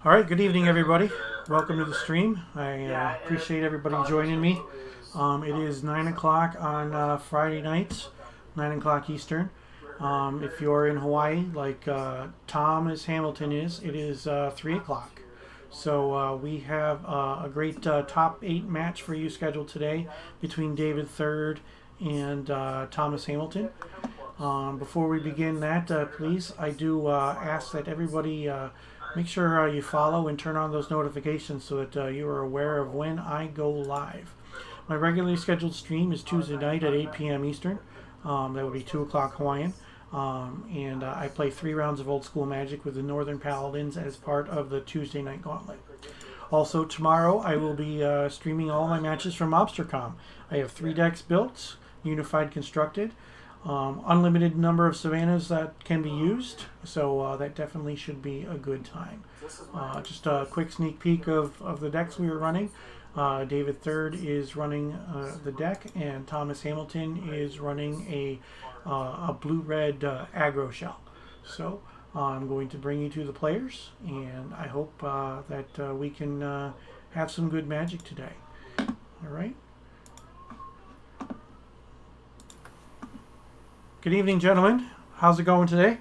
All right, good evening, everybody. Welcome to the stream. I appreciate everybody joining me. It is 9 o'clock on Friday nights, 9 o'clock Eastern. If you're in Hawaii, like Thomas Hamilton is, it is 3 o'clock. So we have a great top 8 match for you scheduled today between David Third and Thomas Hamilton. Before we begin that, please, I do ask that everybody make sure you follow and turn on those notifications so that you are aware of when I go live. My regularly scheduled stream is Tuesday night at 8 p.m. Eastern. That would be 2 o'clock Hawaiian. And I play 3 rounds of Old School Magic with the Northern Paladins as part of the Tuesday night gauntlet. Also, tomorrow I will be streaming all my matches from MobsterCom. I have 3 decks built, unified constructed, unlimited number of savannas that can be used, so that definitely should be a good time. Just a quick sneak peek of the decks we were running. David Third is running the deck, and Thomas Hamilton is running a blue-red aggro shell. So I'm going to bring you to the players, and I hope that we can have some good magic today. All right. Good evening, gentlemen. How's it going today?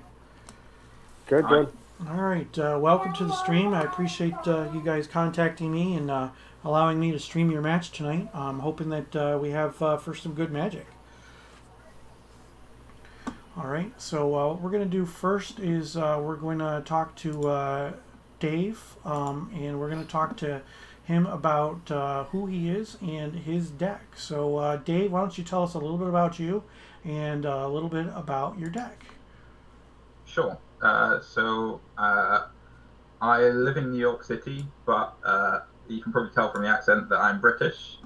Good, good. All right. Welcome to the stream. I appreciate you guys contacting me and allowing me to stream your match tonight. I'm hoping that we have first some good magic. All right. So what we're going to do first is we're going to talk to Dave, and we're going to talk to him about who he is and his deck. So Dave, why don't you tell us a little bit about you and a little bit about your deck? Sure. I live in New York City, but you can probably tell from the accent that I'm British.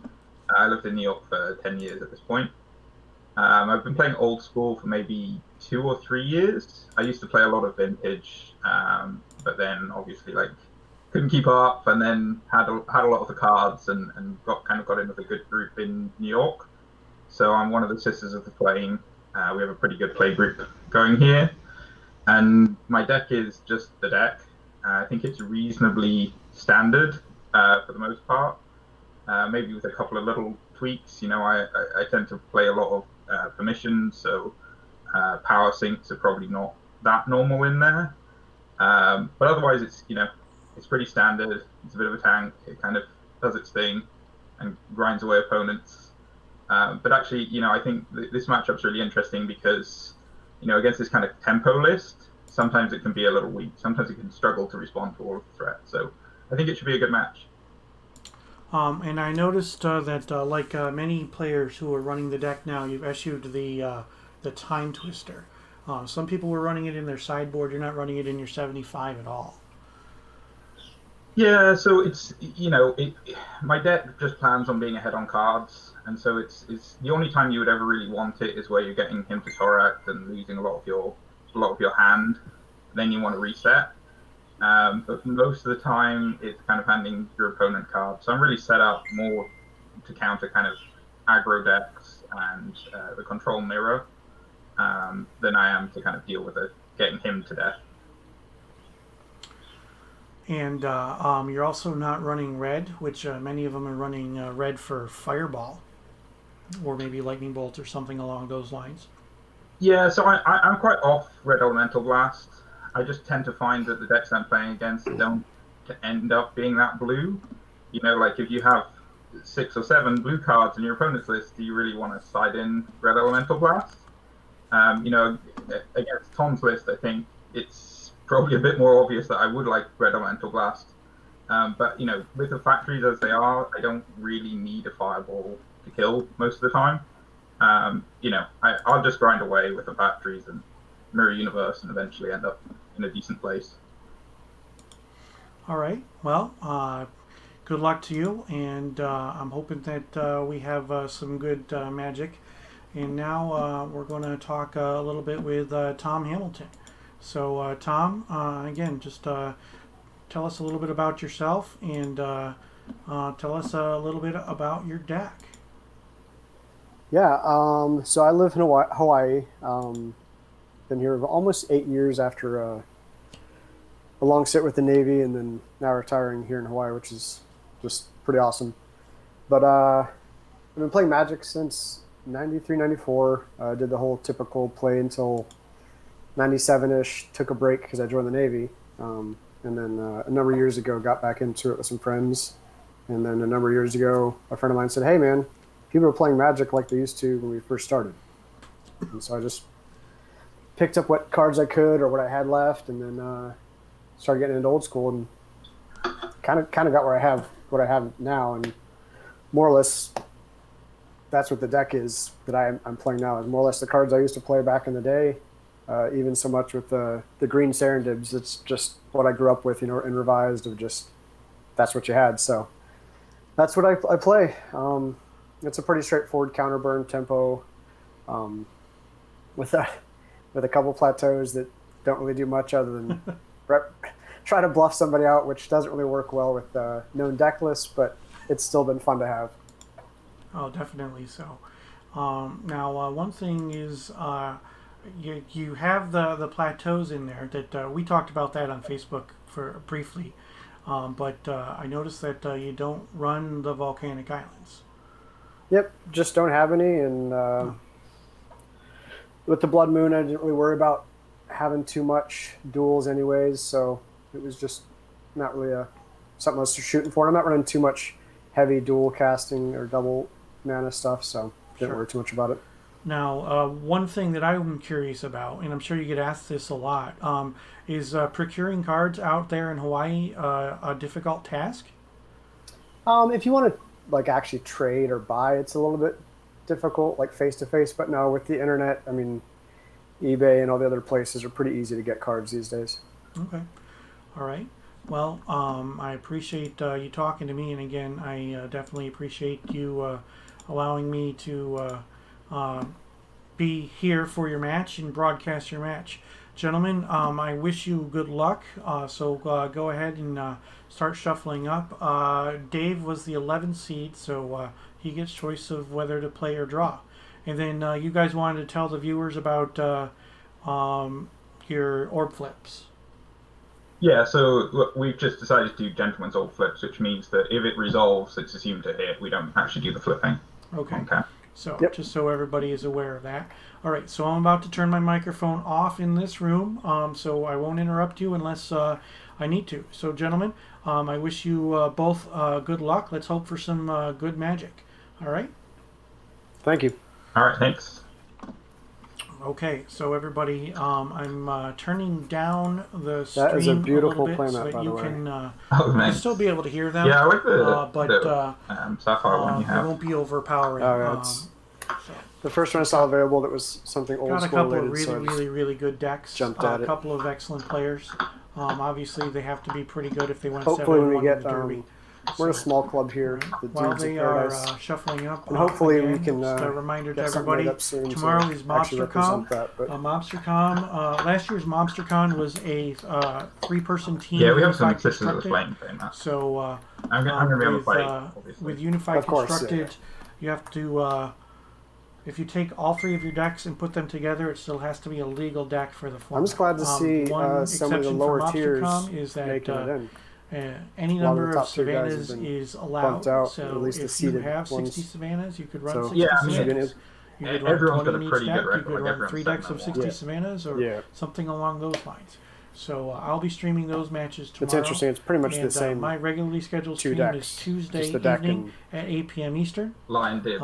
I lived in New York for 10 years at this point. I've been playing old school for maybe 2 or 3 years. I used to play a lot of vintage, but then obviously like couldn't keep up, and then had a lot of the cards and got in with a good group in New York. So I'm one of the Sisters of the Flame. We have a pretty good play group going here, and my deck is just the deck. I think it's reasonably standard for the most part. Maybe with a couple of little tweaks. I tend to play a lot of permissions, so power sinks are probably not that normal in there. But otherwise, it's pretty standard. It's a bit of a tank. It kind of does its thing and grinds away opponents. But actually, I think this matchup's really interesting because, against this kind of tempo list, sometimes it can be a little weak. Sometimes it can struggle to respond to all of the threats. So I think it should be a good match. And I noticed that, like many players who are running the deck now, you've issued the Time Twister. Some people were running it in their sideboard. You're not running it in your 75 at all. Yeah, so my deck just plans on being ahead on cards, and so it's the only time you would ever really want it is where you're getting him to Torak and losing a lot of your hand. Then you want to reset. But most of the time, it's kind of handing your opponent cards. So I'm really set up more to counter kind of aggro decks and the control mirror than I am to kind of deal with it, getting him to death. And you're also not running red, which many of them are running red for Fireball or maybe Lightning Bolt or something along those lines. Yeah, so I'm quite off Red Elemental Blast. I just tend to find that the decks I'm playing against don't end up being that blue. Like if you have 6 or 7 blue cards in your opponent's list, do you really want to side in Red Elemental Blast? Against Tom's list, I think it's probably a bit more obvious that I would like Red Elemental Blast. But with the factories as they are, I don't really need a Fireball to kill most of the time. I'll just grind away with the factories and Mirror Universe and eventually end up in a decent place. All right. Well, good luck to you, and I'm hoping that we have some good magic. And now we're going to talk a little bit with Tom Hamilton. So, Tom, again, just tell us a little bit about yourself and tell us a little bit about your deck. Yeah, so I live in Hawaii. Been here almost 8 years after a long stint with the Navy, and then now retiring here in Hawaii, which is just pretty awesome. But I've been playing Magic since 93, 94. Did the whole typical play until 97-ish, took a break because I joined the Navy. And then a number of years ago, got back into it with some friends. And then a number of years ago, a friend of mine said, hey, man, people are playing Magic like they used to when we first started. And so I just picked up what cards I could or what I had left, and then started getting into old school, and kind of got where I have what I have now. And more or less, that's what the deck is that I'm playing now. Is more or less the cards I used to play back in the day. Even so much with the green Serendibs, it's just what I grew up with, and revised of just that's what you had. So that's what I play. It's a pretty straightforward counter burn tempo, with a couple plateaus that don't really do much other than try to bluff somebody out, which doesn't really work well with known deck lists, but it's still been fun to have. Oh, definitely so. Now, one thing is you have the plateaus in there that we talked about that on Facebook for briefly, but I noticed that you don't run the volcanic islands. Yep, just don't have any, and with the Blood Moon, I didn't really worry about having too much duels anyways, so it was just not really something I was shooting for. I'm not running too much heavy dual casting or double mana stuff, so didn't worry too much about it. Now, one thing that I'm curious about, and I'm sure you get asked this a lot, is procuring cards out there in Hawaii a difficult task? If you want to actually trade or buy, it's a little bit difficult, face to face. But no, with the internet, I mean, eBay and all the other places are pretty easy to get cards these days. Okay, all right. Well, I appreciate you talking to me, and again, I definitely appreciate you allowing me to be here for your match and broadcast your match. Gentlemen, I wish you good luck. So go ahead and start shuffling up. Dave was the 11th seed, so he gets choice of whether to play or draw. And then you guys wanted to tell the viewers about your orb flips. Yeah, so look, we've just decided to do Gentleman's Orb Flips, which means that if it resolves, it's assumed to hit. We don't actually do the flipping. Okay. Okay. So, Yep. just so everybody is aware of that. All right, so I'm about to turn my microphone off in this room, so I won't interrupt you unless I need to. So, gentlemen, I wish you both good luck. Let's hope for some good magic. All right? Thank you. All right, thanks. Okay, so everybody, I'm turning down the stream That is a beautiful a little bit so playmat, that by you the way. can Oh, you'll nice. still be able to hear them. Yeah, I like but the Sapphire one you it have. won't be overpowering. Oh, yeah, it's So. the first one I saw available that was something old Got a school couple of related, really, so I just really good decks. jumped at A it. couple of excellent players. Obviously, they have to be pretty good if they went hopefully 7-1 when we in get the Derby. we're a So, small club here, the while Dudes of they are Paradise, shuffling up, and hopefully again, we can just a reminder to get something made everybody. up soon Tomorrow to is actually MobsterCon. represent that. But MobsterCon. Last year's MobsterCon was a 3-person team. Yeah, we have some Unified Sisters of the Constructed. Flame playing that. So I'm going to be able to with, play, obviously. with Unified Of course, Constructed, you have to. If you take all 3 of your decks and put them together, it still has to be a legal deck for the format. I'm just glad to see one some of the exception lower for tiers MobsterCon is that making it in. any A lot of number the of top tier guys have savannas been is allowed. bumped out, So at least the if you seeded have 60 ones. savannas, you could run So, 60 Yeah, I mean, savannas. You could run everyone's 20 got a in each pretty deck. good You record, could like run everyone's 3 done decks that of one. 60 Yeah. savannas or Yeah. something along those lines. So I'll be streaming those matches tomorrow. It's interesting. It's pretty much And the same. my regularly scheduled 2 stream decks, is Tuesday just the deck evening at 8 p.m. Eastern. Lion Dib.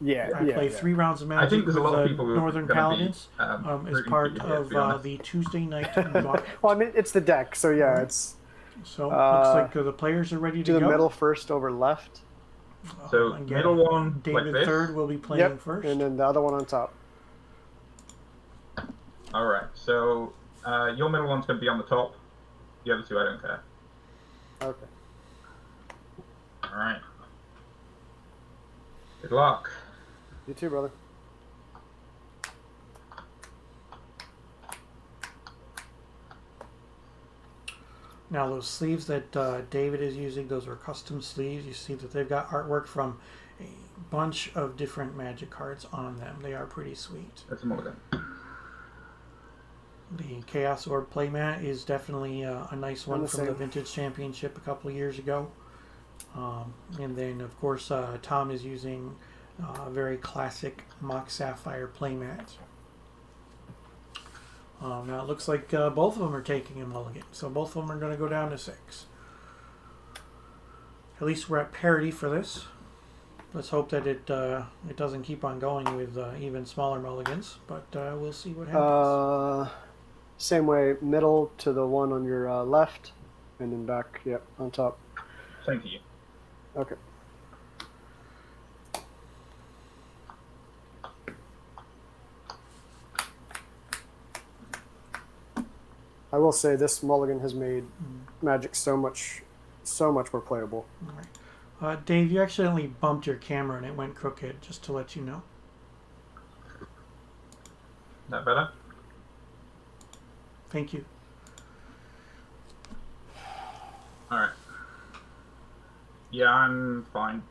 Yeah, I play 3 rounds of I Magic think there's a with lot of the people who are Northern gonna be, Paladins as rooting part for you here, to of be honest. the Tuesday night block. Well, I mean, it's the deck, so yeah, it's So looks like the players are ready to do the go. middle first over left. So And again, middle one David like this. third will be playing Yep, first. and then the other one on top. All right. So your middle one's going to be on the top. The other 2, I don't care. Okay. All right. Good luck. You too, brother. Now those sleeves that David is using, those are custom sleeves. You see that they've got artwork from a bunch of different Magic cards on them. They are pretty sweet. That's a mulligan. The Chaos Orb playmat is definitely a nice one the from the same. Vintage Championship a couple of years ago. And then, of course, Tom is using a very classic Mock Sapphire playmat. Now it looks like both of them are taking a mulligan, so both of them are going to go down to 6. At least we're at parity for this. Let's hope that it doesn't keep on going with even smaller mulligans, but we'll see what happens. Same way, middle to the one on your left, and then back, yep, on top. Same for you. Okay. I will say this mulligan has made Magic so much more playable. All right. Dave, you accidentally bumped your camera and it went crooked, just to let you know. Is that better? Thank you. Alright. Yeah, I'm fine.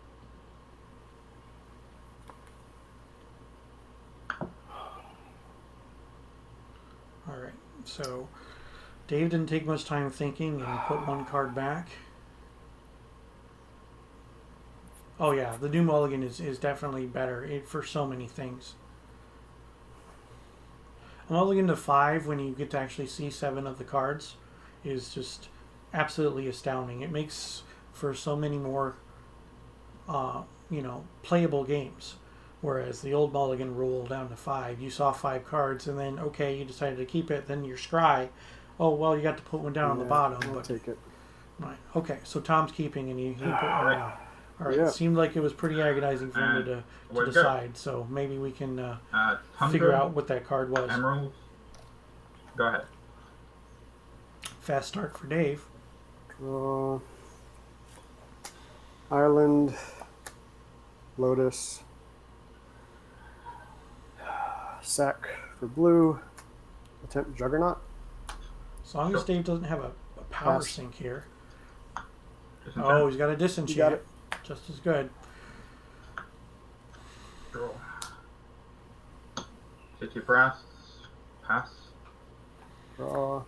All right. So Dave didn't take much time thinking and put one card back. Oh yeah, the new mulligan is definitely better for so many things. A mulligan to 5 when you get to actually see 7 of the cards is just absolutely astounding. It makes for so many more playable games. Whereas the old mulligan rule down to 5, you saw 5 cards and then okay, you decided to keep it, then your scry, oh well, you got to put one down on the bottom. I'll but take it. right, okay, so Tom's keeping and he put one down. All right, Yeah. it seemed like it was pretty agonizing for him to Where'd it decide. So maybe we can Tundra, figure out what that card was. Emerald. Go ahead. Fast start for Dave. Draw. Island. Lotus. Sack for blue. Attempt Juggernaut. As long as Dave doesn't have a power Pass. sink here. Disenchant. Oh, he's got a disenchant. You got it. Just as good. Draw. City of Brass. Pass. Draw.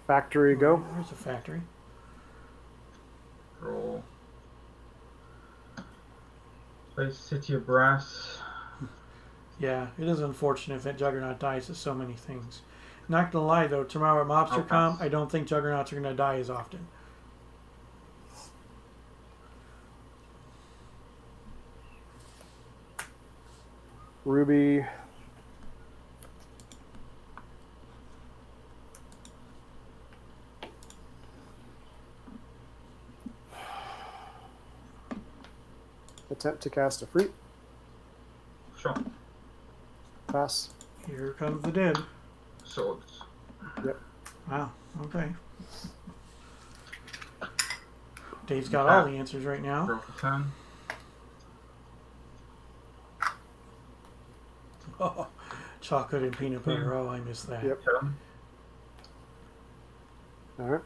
Factory, go. There's a factory. Draw. Play City of Brass. Yeah, it is unfortunate that Juggernaut dies to so many things. Not gonna lie though, tomorrow at MobsterCom, pass. I don't think Juggernauts are gonna die as often. Ruby. Attempt to cast a fruit. Sure. Pass. Here comes the dead. Swords. Yep. Wow, okay. Dave's got all the answers right now. Draw for turn. Oh, chocolate and peanut butter. Oh, I missed that. Yep. Turn. All right.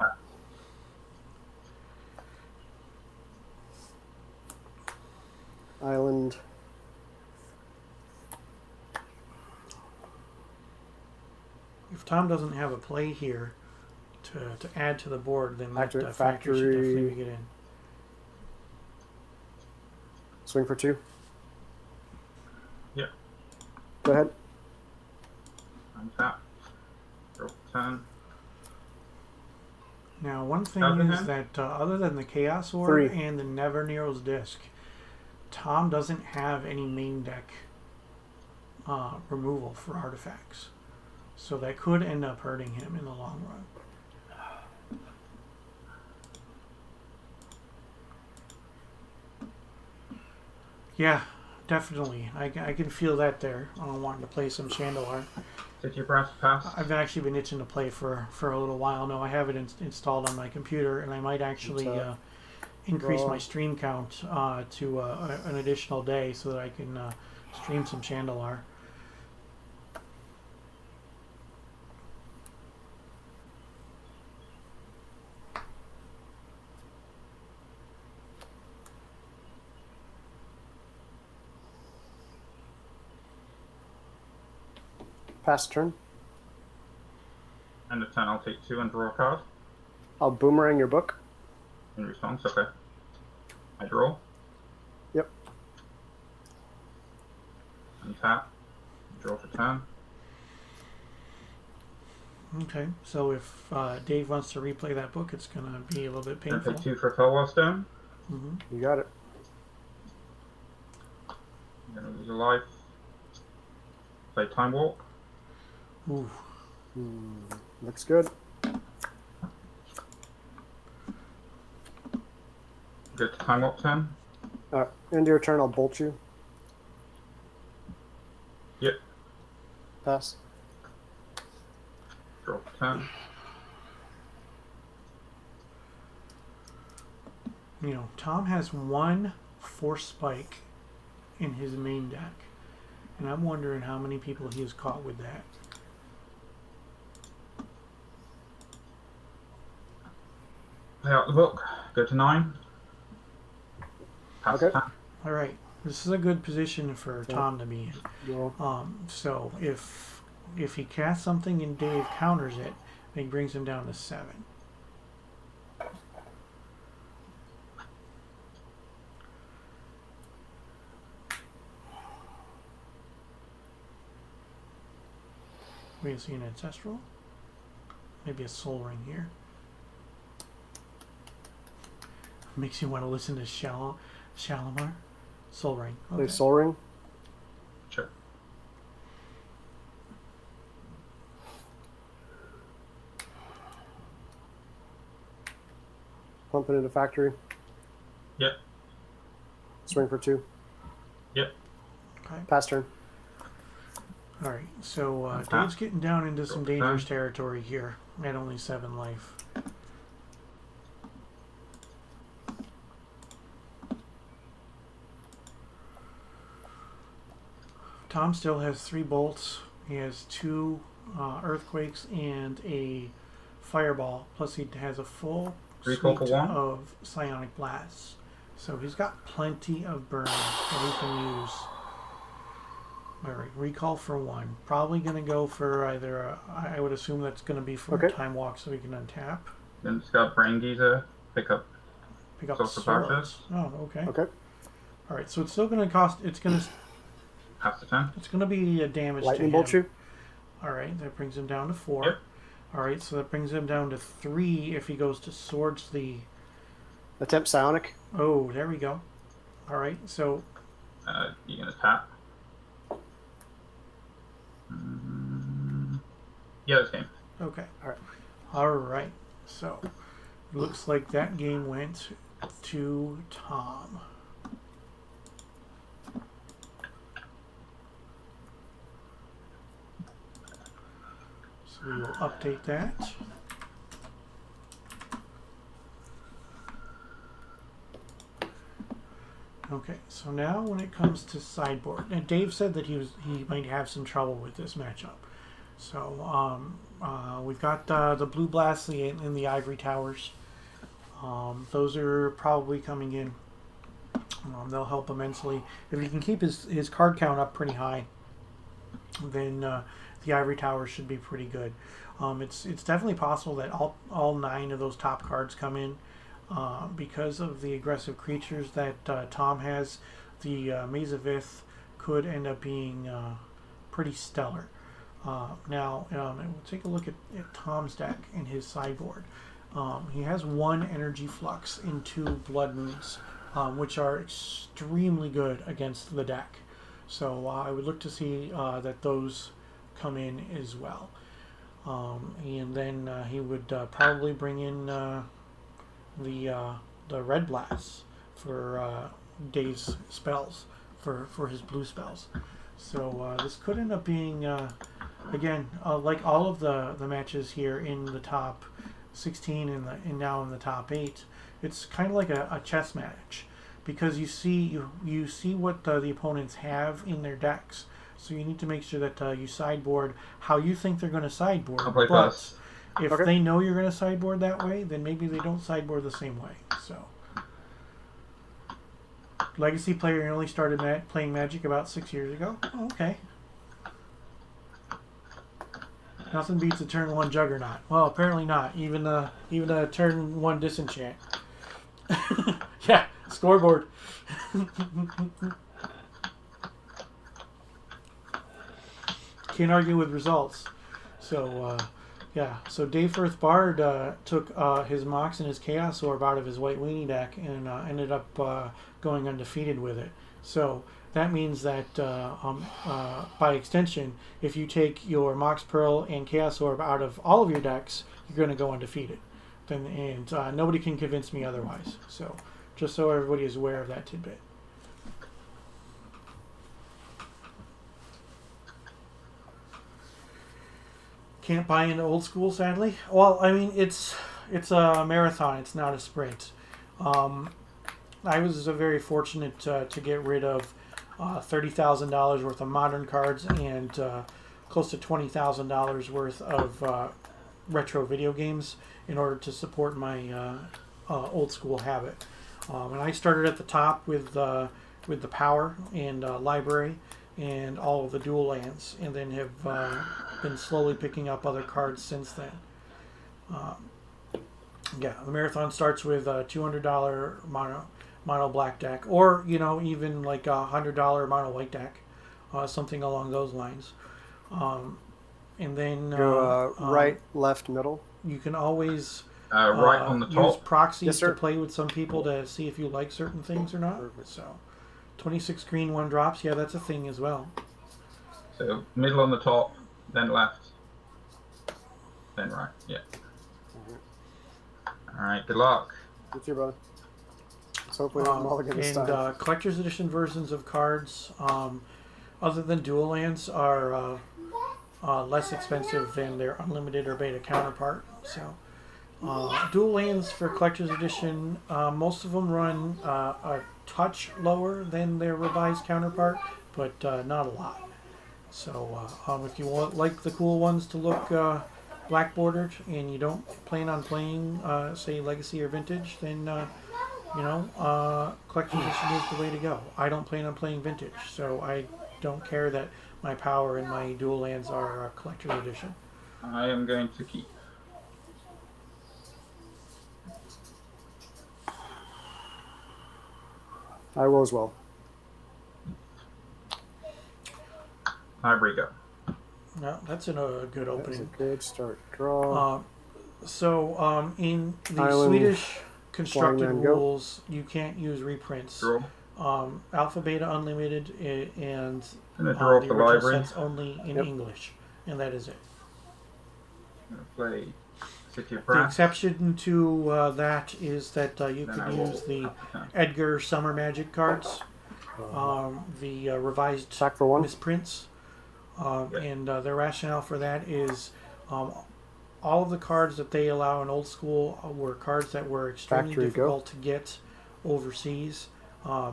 Island. If Tom doesn't have a play here to add to the board, then that Activate factory should factory. definitely get in. Swing for 2. Yep. Go ahead. Untap. Draw for turn. Now, one thing Other is hand? that other than the Chaos Orb 3. and the Never Nero's Disc, Tom doesn't have any main deck removal for artifacts. So that could end up hurting him in the long run. Yeah, definitely. I can feel that there. I'm wanting to play some Chandelar. City of Brass. Pass. I've actually been itching to play for a little while now. I have it installed on my computer, and I might actually increase Draw. my stream count to an additional day so that I can stream some Chandelar. Pass turn. End of turn, I'll take 2 and draw a card. I'll boomerang your book. In response, okay. I draw. Yep. Untap. Draw for turn. Okay, so if Dave wants to replay that book, it's going to be a little bit Then painful. pay 2 for a Felwell Stone. Hmm. You got it. I'm gonna lose a life. Play Time Walk. Ooh. Looks good. Go to Time Walk turn. End your turn, I'll bolt you. Yep. Pass. Draw for turn. You know, Tom has 1 Force Spike in his main deck, and I'm wondering how many people he has caught with that. Play out the book. Go to 9. Pass Okay. the turn. All right, this is a good position for Yeah. Tom to be in. Roll. So if he casts something and Dave counters it, then he brings him down to 7. We see an ancestral, maybe a soul ring here. Makes you want to listen to Shalimar. Soul ring. Play Okay. Soul Ring. Sure. Pump it into factory. Yep. Swing for 2. Yep. Okay. Pass turn. All right. So Okay. Dave's getting down into some Okay. dangerous territory here at only 7 life. Tom still has 3 bolts. He has 2 earthquakes and a fireball. Plus, he has a full Recall suite for 1. of psionic blasts. So he's got plenty of burn that he can use. All right, recall for 1. Probably going to go for either. I would assume that's going to be for Okay. a time walk, so he can untap. Then just got Brain Geezer. Pick up. Pick up Source of Power swords. Oh, okay. Okay. All right, so it's still going to cost. It's going to. Pass the turn. It's going to be a damage Lightning to him. bolt you. All right, that brings him down to 4. Yep. All right, so that brings him down to 3 if he goes to swords the. Attempt Psionic. Oh, there we go. All right, so You're gonna tap. Yeah, this game. okay. All right. All right. So looks like that game went to Tom. So we will update that. Okay, so now when it comes to sideboard, and Dave said that he might have some trouble with this matchup. So we've got the Blue Blast in the Ivory Towers. Those are probably coming in. They'll help immensely. If he can keep his card count up pretty high, then the Ivory Towers should be pretty good. It's definitely possible that all 9 of those top cards come in. Because of the aggressive creatures that Tom has, the Maze of Ith could end up being pretty stellar. Now, we'll take a look at Tom's deck in his sideboard. He has 1 Energy Flux and 2 Blood Moons, which are extremely good against the deck. So I would look to see that those come in as well. And then he would probably bring in the Red Blast for Dave's spells, for his blue spells. So this could end up being, again, like all of the matches here in the top 16 and now in the top 8, it's kind of like a chess match, because you see what the opponents have in their decks. So you need to make sure that you sideboard how you think they're going to sideboard. I'll play But first. if Okay. they know you're going to sideboard that way, then maybe they don't sideboard the same way. So, legacy player only started playing Magic about 6 years ago. Oh, okay. Nothing beats a turn 1 Juggernaut. Well, apparently not. Even a turn 1 Disenchant. Yeah, scoreboard. Can't argue with results. So, yeah. So Dave Firth Bard took his Mox and his Chaos Orb out of his White Weenie deck and ended up going undefeated with it. So that means that by extension, if you take your Mox Pearl and Chaos Orb out of all of your decks, you're going to go undefeated. And nobody can convince me otherwise. So just so everybody is aware of that tidbit. Can't buy into old school, sadly. Well, I mean, it's a marathon. It's not a sprint. I was very fortunate to get rid of $30,000 worth of modern cards and close to $20,000 worth of retro video games in order to support my old school habit. And I started at the top with the Power and Library and all of the dual lands, and then have been slowly picking up other cards since then. Yeah, the marathon starts with a $200 mono black deck, or even like a $100 mono white deck, something along those lines. And then Go right, left, middle. you can always Right on the use top. proxies Yes, to sir. play with some people to see if you like certain things or not. Perfect. So 26 green 1 drops, yeah, that's a thing as well. So middle on the top, then left, then right. Yeah. All right. Good luck. With you, brother. Let's hopefully not mulligan this And time. collector's edition versions of cards, other than dual lands, are less expensive than their unlimited or beta counterpart. So dual lands for collector's edition, most of them run a touch lower than their revised counterpart, but not a lot. So if you like the cool ones to look black bordered and you don't plan on playing say Legacy or Vintage, then collector's edition is the way to go. I don't plan on playing Vintage, so I don't care that my Power and my dual lands are collector's edition. I am going to keep. I will as well. Library go. No, that's a good That was a opening. good start. Draw. In the Island Swedish constructed Flying Man, go. rules, you can't use reprints. Draw. Alpha, Beta, Unlimited, and I'm gonna draw off the the original library. sets only in Yep. English, and that is it. I'm gonna play City of The Brass. exception to that is that you Then I could will- use the Okay. Edgar Summer Magic cards, the revised Sack for 1. misprints, Yeah. and their rationale for that is all of the cards that they allow in old school were cards that were extremely Factory go. difficult to get overseas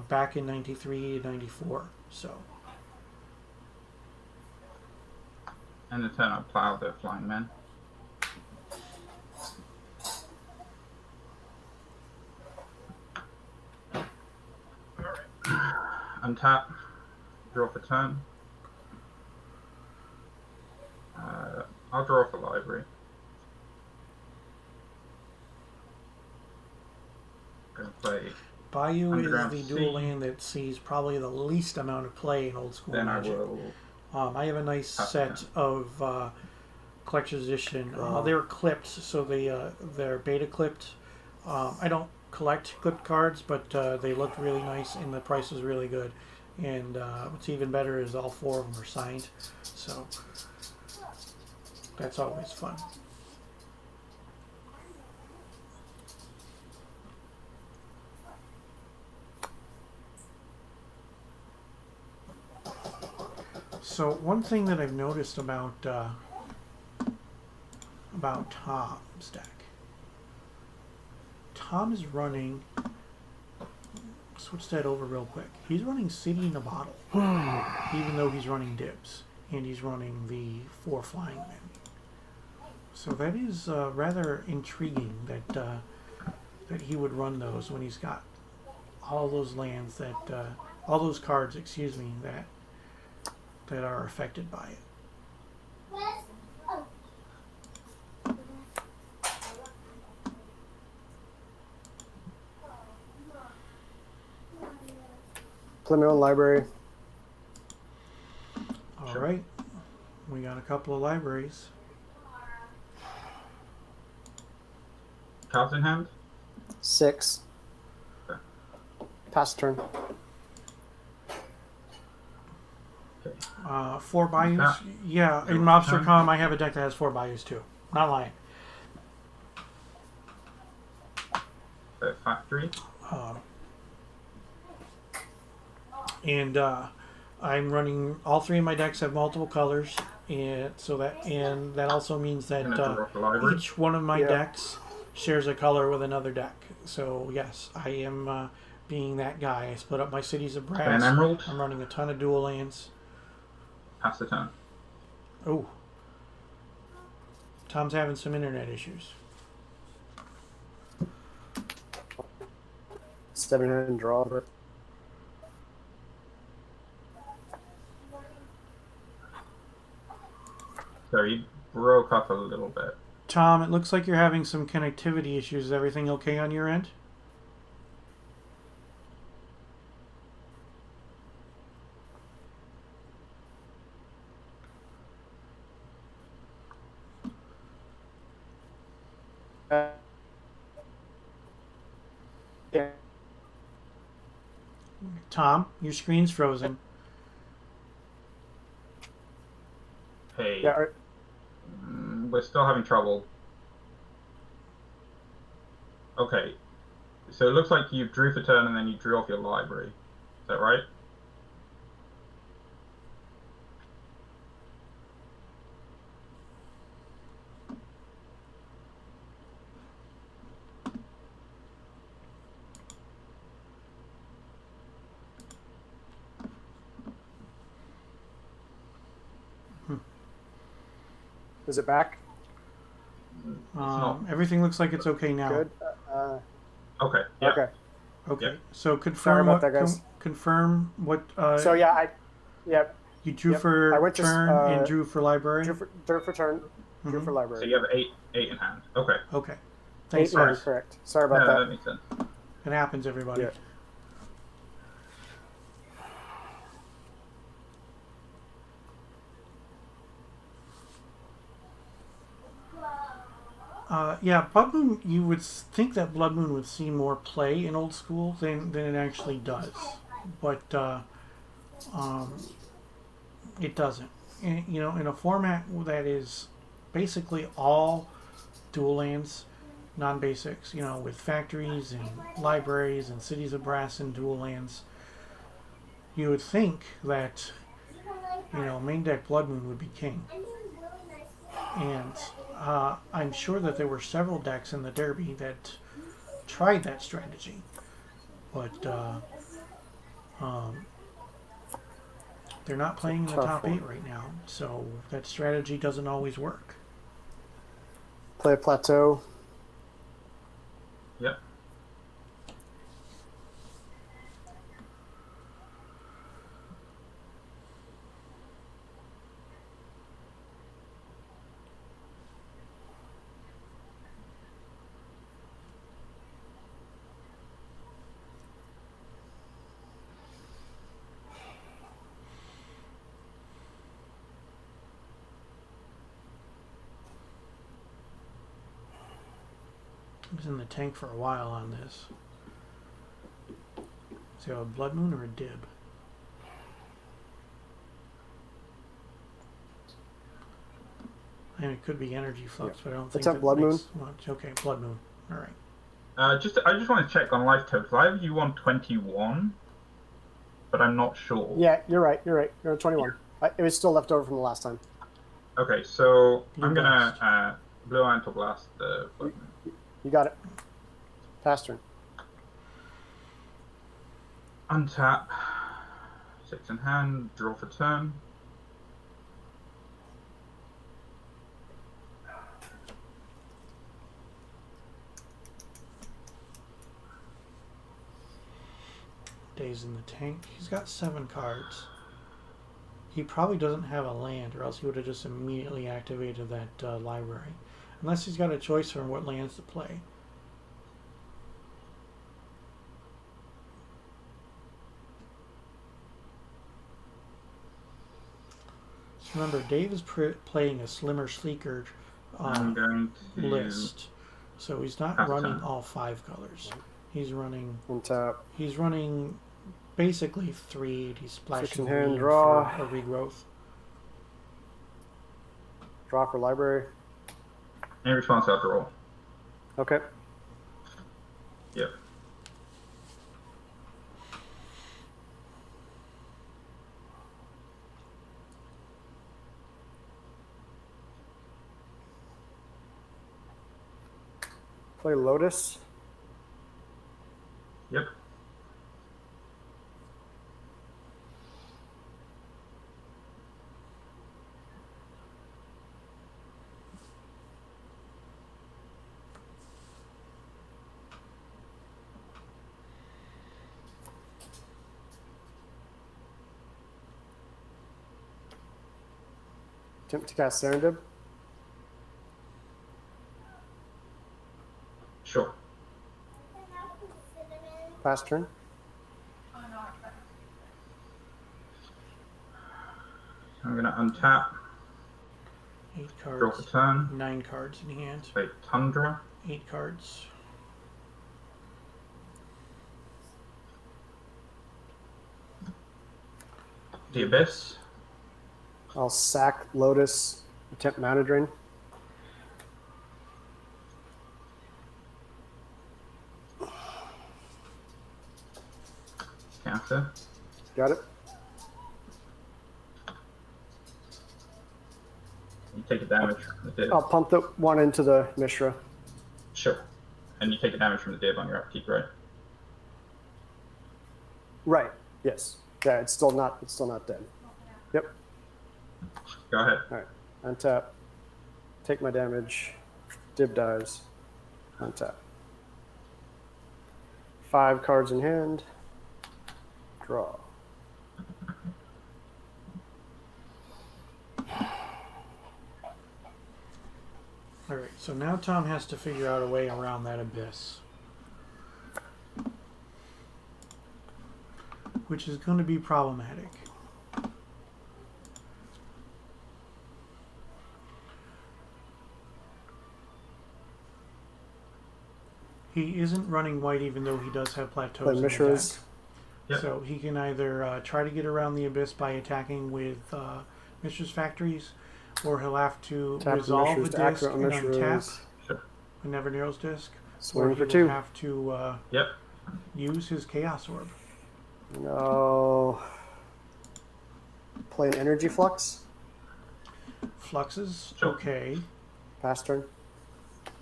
back in 93 and 94. So And the turn I plow the Flying Men. Untap. Draw for turn. I'll draw off the library. Gonna play. Bayou Underground is the Sea. dual land that sees probably the least amount of play in old school Then Magic. I will. I have a nice Top set 10. of collector's edition. They were clipped, so they're beta clipped. I don't collect clipped cards, but they looked really nice and the price was really good. And what's even better is all 4 of them are signed, so that's always fun. So one thing that I've noticed about Tom's deck, Tom is running. Switch that over real quick. He's running City in a Bottle, even though he's running Dibs, and he's running the 4 Flying Men. So that is rather intriguing that he would run those when he's got all those lands all those cards, excuse me, that are affected by it. Plano Library. All Sure. right. We got a couple of libraries. Cards in hand. 6. Okay. Pass turn. Okay. 4 bayous. Yeah. Yeah, in Your Mobster turn. Com, I have a deck that has 4 bayous too. Not lying. Factory. And I'm running all 3 of my decks have multiple colors, and that also means that Gonna draw off the library. each one of my Yeah. decks shares a color with another deck. So yes, I am being that guy. I split up my cities of An brass. emerald. I'm running a ton of dual lands. Pass the turn. Oh, Tom's having some internet issues. 7-hand draw. But So he broke up a little bit. Tom, it looks like you're having some connectivity issues. Is everything okay on your end? yeah. Tom, your screen's frozen. Hey, Yeah. we're still having trouble. Okay, so it looks like you drew for turn and then you drew off your library. Is that right? Is it back? not. Everything looks like it's okay now. Good. Okay, yeah. Okay. Okay, Yeah. so Sorry confirm about what that, guys. confirm what So yeah, you drew Yep. for I went to, turn and drew for library. drew for turn, drew Mhm. for So library. you have eight in hand. Okay. Okay, 8 thanks, in hand, guys. correct. Sorry about Yeah, that. that makes sense. It happens, everybody. Yeah. Yeah, Blood Moon. You would think that Blood Moon would see more play in old school than it actually does, but um, it doesn't. In a format that is basically all dual lands, non-basics. With factories and libraries and cities of brass and dual lands, you would think that main deck Blood Moon would be king. And I'm sure that there were several decks in the Derby that tried that strategy, but they're not playing in the Tough top one. 8 right now, so that strategy doesn't always work. Play a plateau. Yep. I was in the tank for a while on this. Is it a Blood Moon or a Dib? And it could be Energy Flux, Yeah. but I don't It's think a that Blood makes much. Okay, Blood Moon. All right. I just want to check on life totals. I have you on 21, but I'm not sure. Yeah, you're right. You're at 21. It was still left over from the last time. Okay, so Blue I'm gonna Blue Mantle Blast the Blood Moon. You got it. Pass turn. Untap. 6 in hand. Draw for turn. Days in the tank. He's got 7 cards. He probably doesn't have a land, or else he would have just immediately activated that library. Unless he's got a choice for what lands to play. Remember, Dave is playing a slimmer, sleeker I'm going to list, so he's not pass a running turn. all 5 colors. He's running. Untap. He's running basically 3. He's splashing Six in hand, green draw. for a regrowth. Draw for library. In response, I'll draw. Okay. Yep. Play Lotus. Yep. Attempt to cast Serendib. Sure. Pass turn. I'm going to untap, 8 draw cards. for turn, 9 cards in hand. play Tundra, 8 cards. the Abyss, I'll sack Lotus. Attempt Mana Drain. counter, Got it. you take a damage from the div. I'll pump the one into the Mishra. Sure. And you take a damage from the div on your upkeep, right? Right. Yes. Yeah. It's still not dead. Yep. Go ahead. All right. Untap. Take my damage. Dib dies. Untap. 5 cards in hand. Draw. Alright, so now Tom has to figure out a way around that abyss. Which is going to be problematic. He isn't running white even though he does have plateaus Play in the Mishras. deck. Yep. So he can either try to get around the abyss by attacking with Mishra's Factories, or he'll have to Tap the resolve the Mishras to disc activate and Mishras. untap Sure. a Never Narrows disc, or Swing he for will 2. have to Yep. use his Chaos Orb. No. Play an Energy Flux. Fluxes, Sure. okay. Pass turn.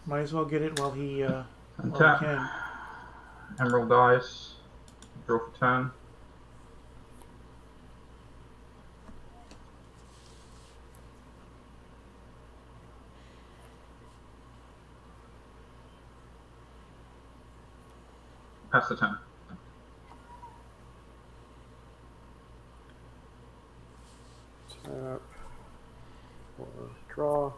Might as well get it while he Untap, can. Emerald dice, draw for turn. Pass the turn. Tap. Or draw.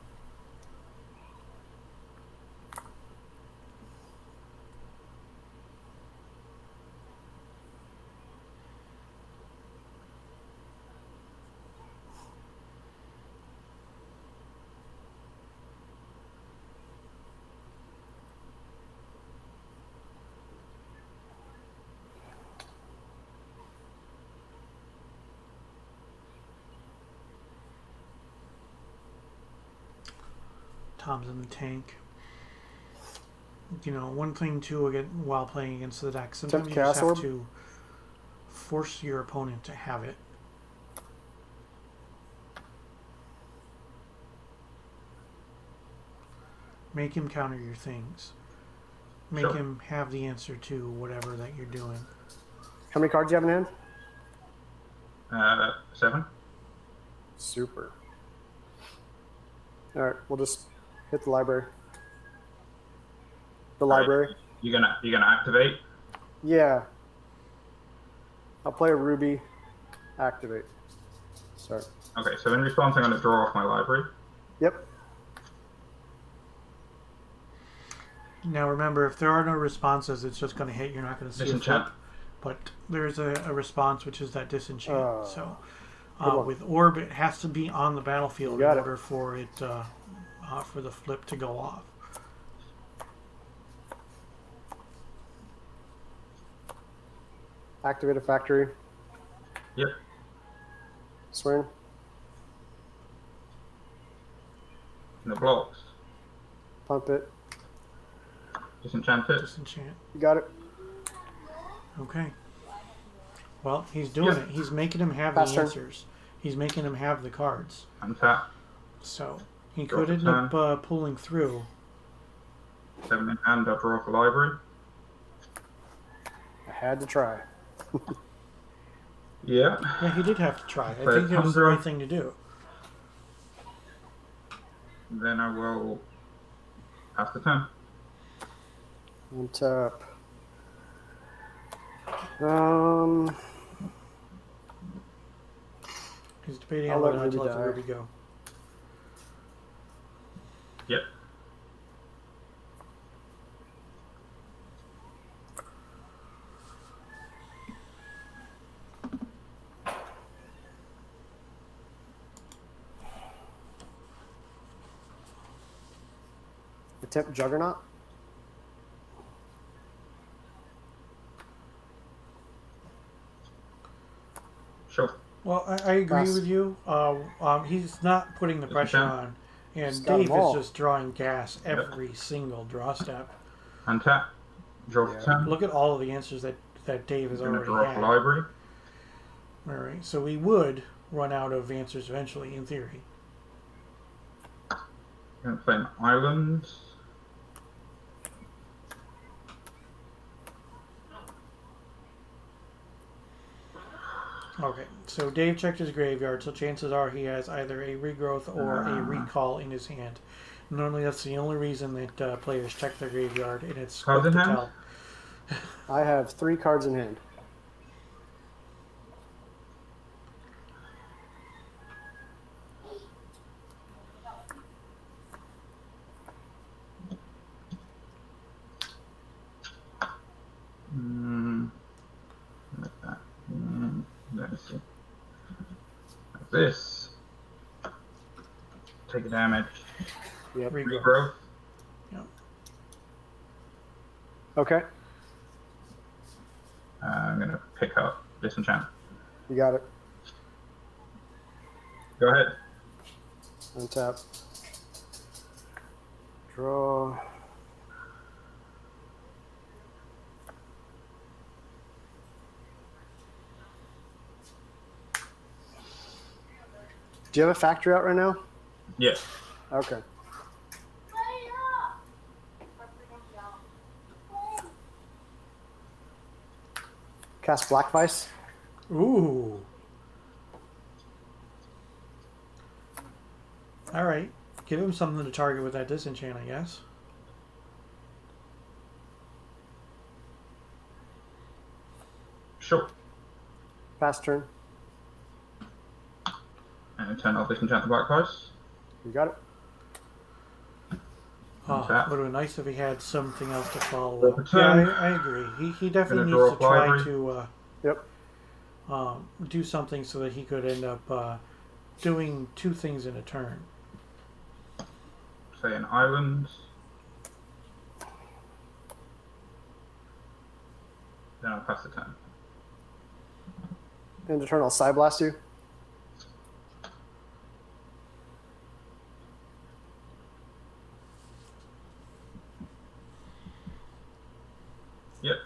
Tom's in the tank. You know, one thing too, again, while playing against the deck, sometimes you just Chaos have Orb? to force your opponent to have it. Make him counter your things. Make Sure. him have the answer to whatever that you're doing. How many cards do you have in hand? 7. Super. All right, we'll just hit the library. The library. You're gonna activate. Yeah. I'll play a Ruby. Activate. Start. Okay, so in response, I'm gonna draw off my library. Yep. Now remember, if there are no responses, it's just going to hit. You're not going to see a Disenchant. flip. But there's a response, which is that disenchant. So one. With orb, it has to be on the battlefield in You got it. order for it for the flip to go off. Activate a factory. Yep. Swing. And the blocks. Pump it. Disenchant it. Disenchant. You got it. Okay. Well, he's doing Yeah. it. He's making him have Pass the turn. answers. He's making him have the cards. Untap. So he Draw could the end up pulling through. 7 in hand. I'll draw off the library. I had to try. Yeah. Yeah, he did have to try. I Play think it was the Tundra. right thing to do. Then I will pass the turn. Untap. He's debating I'll on let whether or not to Ruby let the die. Ruby go. Yep. Attempt Juggernaut. Sure. Well, I agree Pass. with you. He's not putting the pressure on, and Just got Dave them all. is just drawing gas every single draw step. Untap. Draw Yeah. the turn. Look at all of the answers that Dave has I'm going to already draw off the had. library. All right, so we would run out of answers eventually, in theory. I'm going to play an island. Okay, so Dave checked his graveyard, so chances are he has either a regrowth or a recall in his hand. Normally, that's the only reason that players check their graveyard, and it's Cards quick in to hand? tell. I have 3 cards in hand. Like that. Let's see. Like this. Take a damage. Yep. Regrowth. Regrowth. Okay. I'm going to pick up Disenchant. You got it. Go ahead. Untap. Draw. Do you have a factory out right now? Yes. Okay. Cast Black Vice. Ooh. All right, give him something to target with that disenchant, I guess. Sure. Pass turn. And turn off Disenchant the Black Price. You got it. Oh, Untap. would have been nice if he had something else to follow Draw up. the Yeah, turn. I agree. He definitely Gonna needs to draw a try library. to Yep. do something so that he could end up doing 2 things in a turn. Say an island. Then I'll pass the turn. End of turn, I'll Side Blast you. Yep.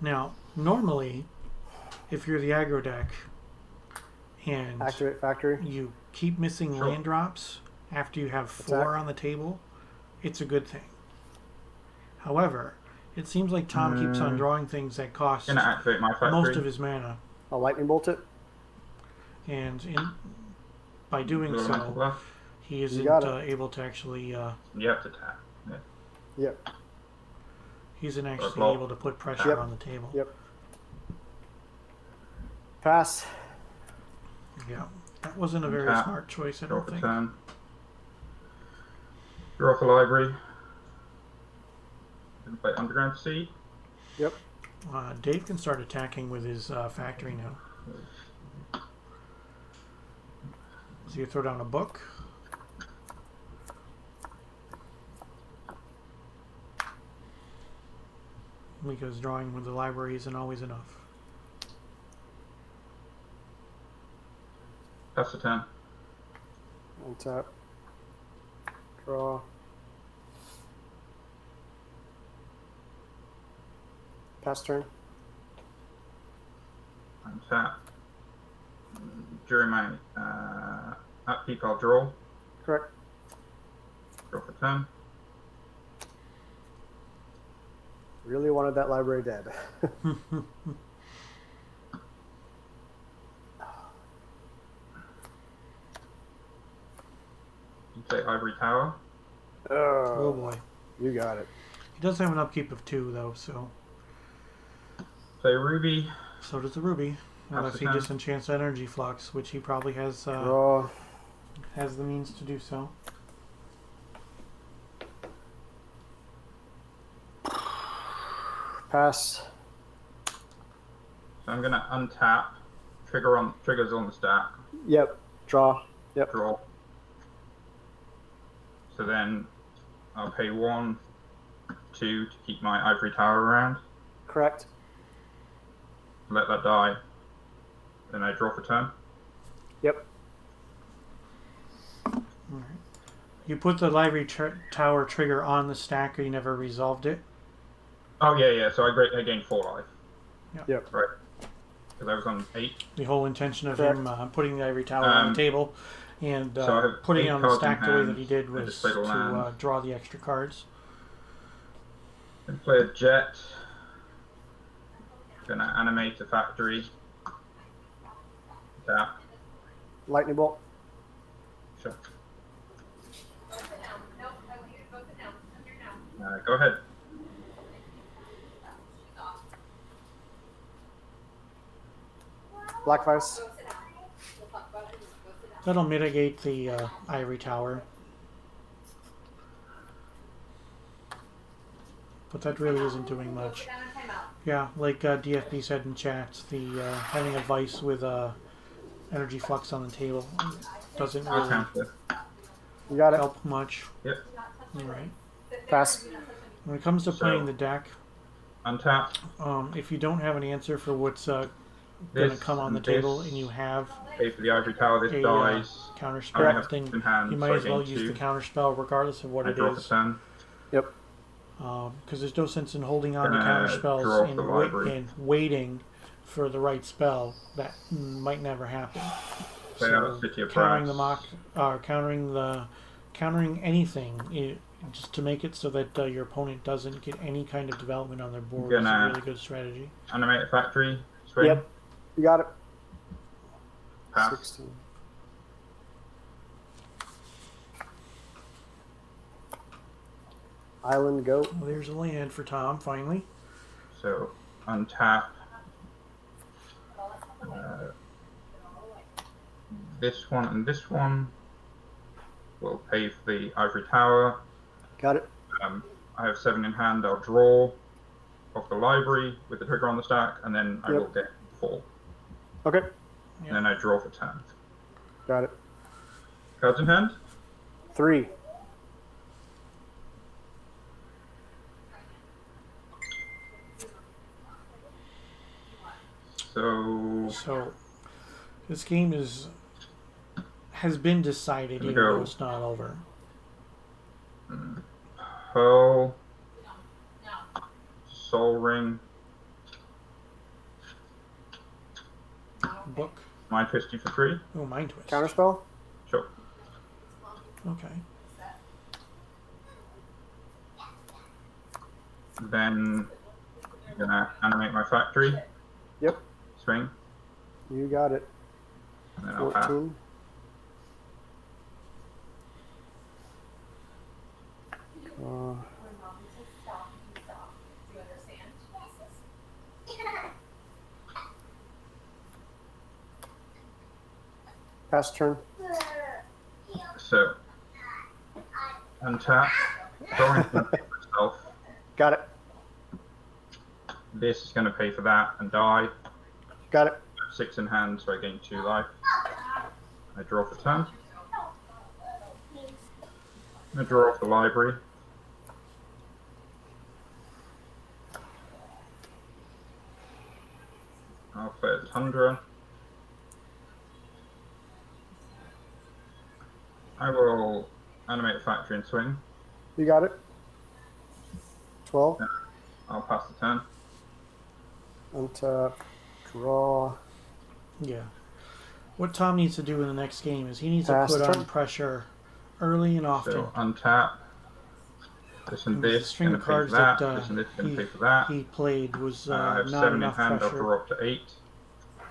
Now, normally, if you're the aggro deck and Activate factory. you keep missing Sure. land drops after you have 4 on the table, it's a good thing. However, it seems like Tom keeps on drawing things that cost Gonna activate my factory. most of his mana, I'll Lightning Bolt it. and by doing Draw my so, bluff. he isn't got it. able to actually. You have to tap. Yeah. Yep. He isn't actually block. able to put pressure Yep. on the table. Yep. Pass. Yeah, that wasn't a very Untap. smart choice, I Draw don't for think. turn. Draw for library. Gonna play Underground Sea. Yep. Dave can start attacking with his factory now. So you throw down a book. Because drawing with the library isn't always enough. Pass the turn. Untap. Draw. Pass turn. Untap. During my upkeep, I'll draw. Correct. Draw for turn. Really wanted that library dead. You play Ivory Tower. Oh boy. You got it. He does have an upkeep of 2 though, so Play Ruby. so does the ruby. Unless he turn. disenchants energy flux, which he probably has Draw. has the means to do so. Pass. So I'm gonna untap. Triggers on the stack. Yep. Draw. Yep. Draw. So then I'll pay 1, 2 to keep my Ivory Tower around. Correct. Let that die. Then I draw for turn. Yep. Alright. You put the library tower trigger on the stack, or you never resolved it. Oh yeah. So I gained 4 life. Yep. Right. Because I was on 8. The whole intention of Correct. him putting the ivory tower on the table and so I have putting 8 it on the cards in stack the way that hand. he did I was just played a land. to draw the extra cards. Then play a jet. Gonna animate a factory. Tap. Lightning bolt. Sure. Go ahead. Black Vice. That'll mitigate the ivory tower. But that really isn't doing much. Yeah, like DFB said in chat, the having a vice with energy flux on the table doesn't I'll really counter. You got it. help much. Yep. Alright. Pass. When it comes to So- playing the deck, Untap. if you don't have an answer for what's going to This come on the and table this. and you have Pay for the Ivory Tower. This a dies. counter I spell, have then in hand, you so might I as well gain use 2. the counter spell regardless of what I it draw for is. turn. Yep. Because there's no sense in holding on to Gonna counter spells draw and, for library. and waiting for the right spell. That might never happen. Play out City of countering Brass. the countering anything just to make it so that your opponent doesn't get any kind of development on their board is a Gonna- really good strategy. Animate a factory. Swing. Yep. You got it. Pass. 16. Island go. Well, there's a land for Tom finally. So untap. This one and this one will pay for the Ivory Tower. Got it. I have 7 in hand. I'll draw off the library with the trigger on the stack, and then I Yep. will get 4. Okay. Yeah. And then I draw for turn. Got it. Cards in hand. 3. So This game has been decided, Here we even though go. it's not over. Pearl, Soul Ring, Book. Mind Twist you for 3. Oh, Mind Twist. Counterspell. Sure. Okay. Then I'm gonna animate my factory. Yep. Swing, You got it. and then I'll pass. 14. Pass turn. So, untap. Drawing's going to pay for itself. Got it. This is going to pay for that and die. Got it. 6 in hand, so I gain 2 life. I draw for turn. I draw off the library. I'll play a Tundra. I will animate a factory and swing. You got it. 12. I'll pass the turn. Untap. Draw. Yeah. What Tom needs to do in the next game is he needs to Pass put on turn. pressure early and often. So untap. This and The this string going of to pay for cards that. that This and this going to pay for that. he played was I have not 7 in enough hand. I'll pressure. draw up to 8.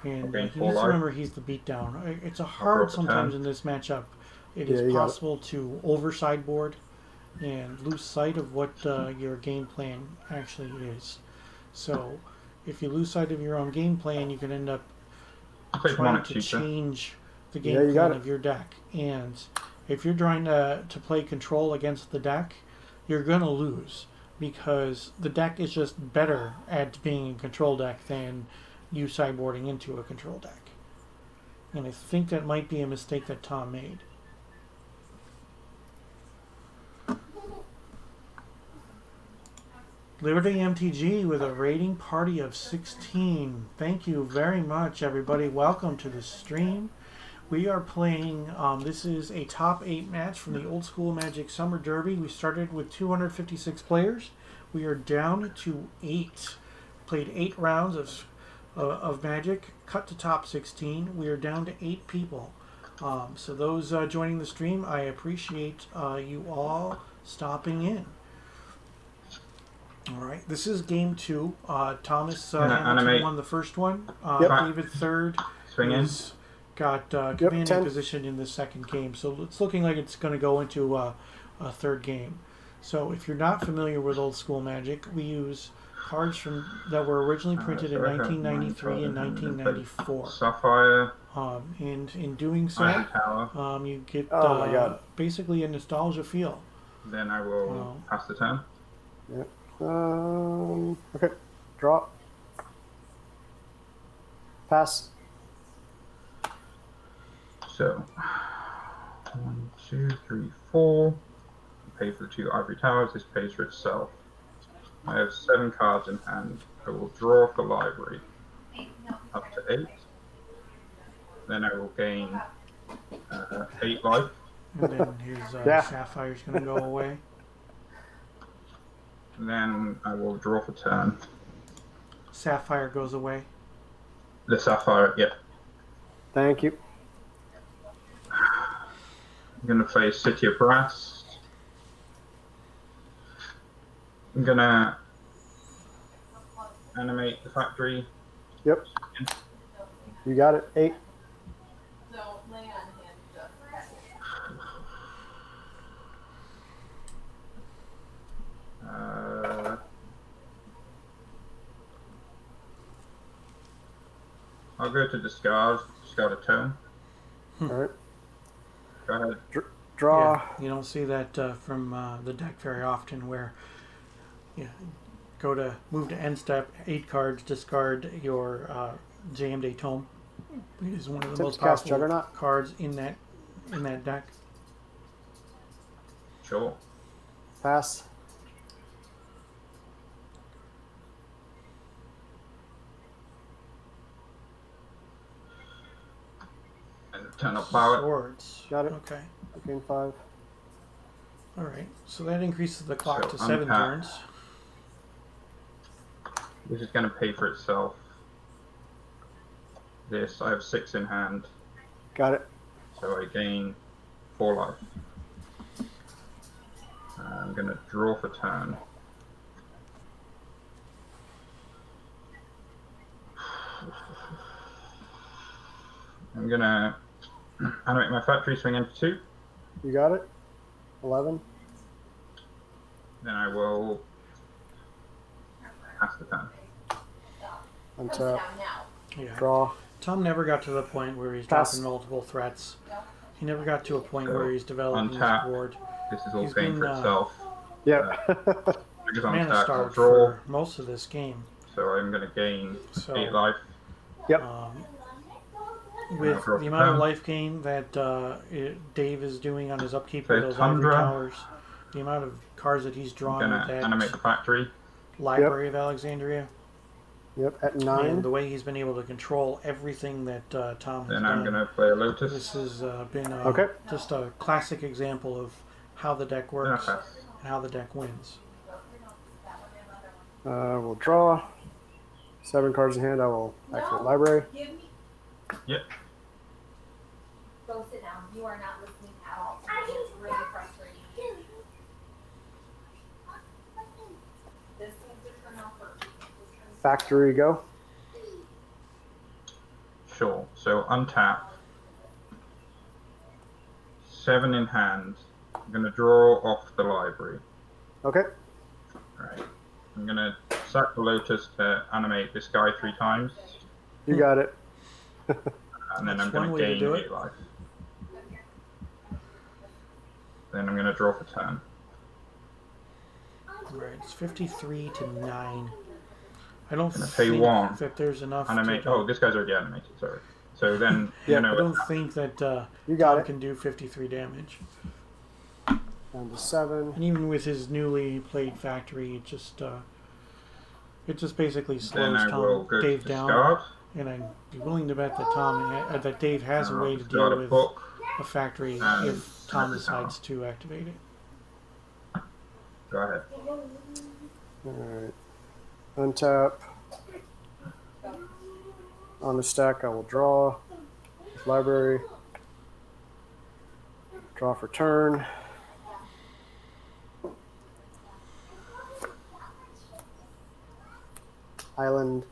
And gain he 4 needs to life. remember he's the beatdown. It's a draw hard for sometimes 10. in this matchup. It Yeah, is you got it. possible to over sideboard and lose sight of what your game plan actually is. So if you lose sight of your own game plan, you can end up I'll play trying Demonic to Tutor. change the Yeah, game you got plan it. of your deck. And if you're trying to play control against the deck, you're going to lose because the deck is just better at being a control deck than you sideboarding into a control deck. And I think that might be a mistake that Tom made. Liberty MTG with a rating party of 16. Thank you very much, everybody. Welcome to the stream. We are playing, this is a top 8 match from the Old School Magic Summer Derby. We started with 256 players. We are down to 8. Played 8 rounds of Magic, cut to top 16. We are down to 8 people. So those joining the stream, I appreciate you all stopping in. All right, this is game 2. Thomas Hamilton animate. won the first one. Yep. David third. Swing in. is got commanding 10. position in the second game. So it's looking like it's going to go into a third game. So if you're not familiar with Old School Magic, we use cards from that were originally printed in so I have 1993 and 9, 12, 1994. Sapphire. And in doing so, Iron Tower. you get Oh my God. basically a nostalgia feel. Then I will Wow. pass the turn. Okay. Draw. Pass. So, 1, 2, 3, 4. Pay for the 2 ivory towers. This pays for itself. I have 7 cards in hand. I will draw off the library up to 8. Then I will gain 8 life. And then his Yeah. Sapphire's going to go away. Then I will draw for turn. Sapphire goes away. The Sapphire, yep. Thank you. I'm going to play City of Brass. I'm going to animate the factory. Yep. You got it. 8. I'll go to discard a tone. All right. Go ahead. Draw. Yeah, you don't see that from the deck very often where go to move to end step, 8 cards, discard your JMD Tome. It is one of the Attempt most to cast powerful Juggernaut. cards in that deck. Sure. Pass. And turn up power. Swords. Got it. Okay. Gain 5. All right. So that increases the clock So to 7 untap. turns. This is going to pay for itself. This, I have 6 in hand, Got it. so I gain 4 life. I'm going to draw for turn. I'm going to animate my factory, swing in for 2. You got it. 11. Then I will pass the turn. Untap. Yeah. Draw. Tom never got to the point where he's Pass. dropping multiple threats. He never got to a point where he's developing his Untap. board. This is all He's paying been, for itself. Yep. Because Mana untap, I'll starved draw. for most of this game. So I'm going to gain So, 8 life. Yep. With draw the for amount of turn. life gain that Dave is doing on his upkeep So with those ivory Tundra. towers, the amount of cards that he's I'm drawn going with to that animate the factory. Library of Alexandria, Yep. At and 9. the way he's been able to control everything that Tom has Then I'm done. going to play a This Lotus. has been Okay. just a classic example of how the deck Then I works pass. and how the deck wins. We'll draw. 7 cards in hand. I will activate library. Yep. Go sit down. You are not listening at all. It's really frustrating. This needs to turn off first. Factory go. Sure. So untap. 7 in hand. I'm going to draw off the library. Okay. Right. I'm going to sack the Lotus to animate this guy 3 times. You got it. And then That's I'm going one to way to gain do it. 8 life. Then I'm going to draw for turn. Right, it's 53 to 9. I don't Gonna pay think 1. that there's enough Animate. to Oh, this guy's already animated. Sorry. So then, Yeah, I you know, don't think that You got Tom it. can do 53 damage. Down to 7. And even with his newly played factory, it just basically then slows I will Tom go Dave to down. discard. And I'd be willing to bet that that Dave has a way to Discard deal a with book. a factory and if Tom another tower. decides to activate it. Go ahead. Alright. Untap. On the stack, I will draw. Library. Draw for turn. Island.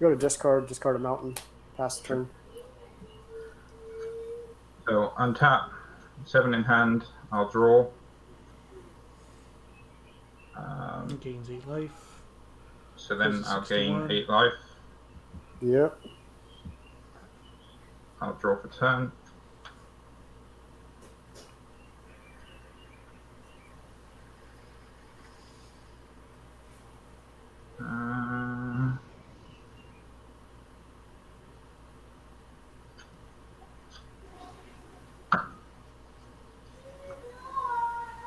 Go to discard a mountain. Pass the turn. So untap. 7 in hand. I'll draw. Gains 8 life. So then Goes to I'll gain 61. 8 life. Yep. I'll draw for turn.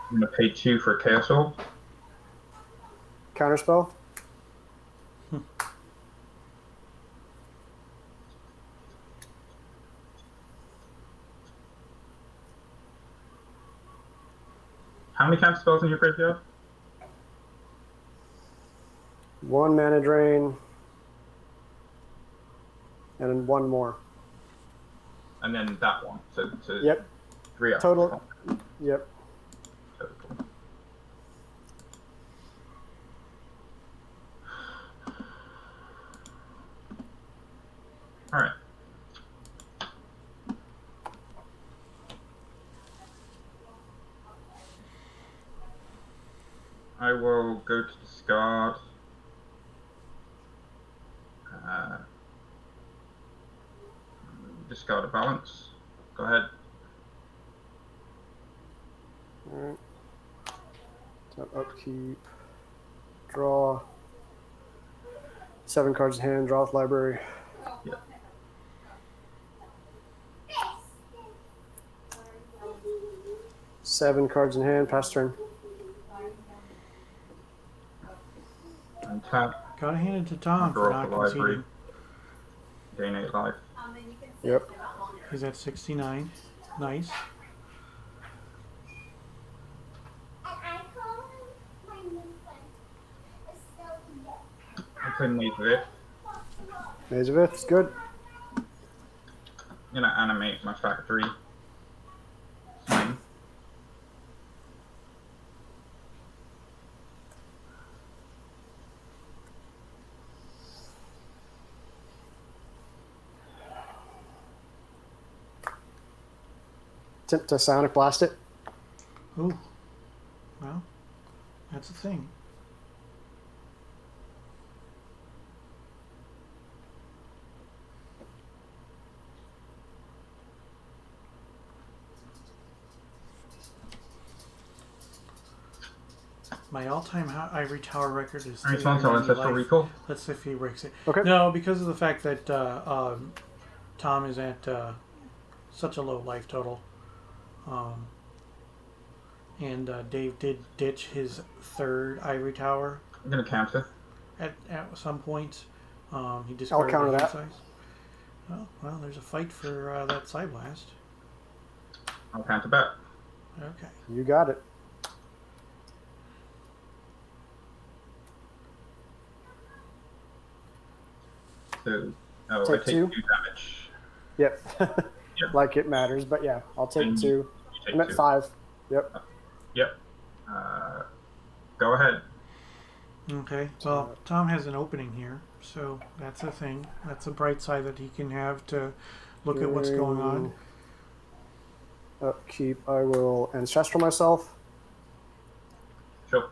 I'm going to pay 2 for a Chaos Orb. Counterspell. How many counter spells in your graveyard? 1 mana drain. And then 1 more. And then that one. So Yep. 3 up. Total. Yep. Total. All right. I will go to discard. Discard a balance. Go ahead. Alright. Tap upkeep. Draw. 7 cards in hand. Draw with library. Yep. Seven cards in hand. Pass turn. And tap. Gotta hand it to Tom Draw for off not the library. conceding. Gain 8 life. Yep. He's at 69. Nice. play Maze of It. Maze of It's good. I'm gonna animate my factory. Swing. Attempt to Sonic Blast it. Ooh. Well, that's a thing. My all-time Ivory Tower record is Response to 390 Ancestral life. Recall. Let's see if he breaks it. Okay. No, because of the fact that Tom is at such a low life total. And Dave did ditch his third Ivory Tower I'm gonna counter. at some point. He I'll discarded counter the hand that. size. Oh, well, there's a fight for that Side Blast. I'll counter back. Okay. You got it. So, I Take take two. 2 damage. Yep. Yep. Like it matters, but yeah, I'll take And 2. You take I'm at 2. 5. Yep. Yep. Go ahead. Okay. Well, Tom has an opening here, so that's a thing. That's a bright side that he can have to look at what's going on. Upkeep. I will ancestral myself. Sure.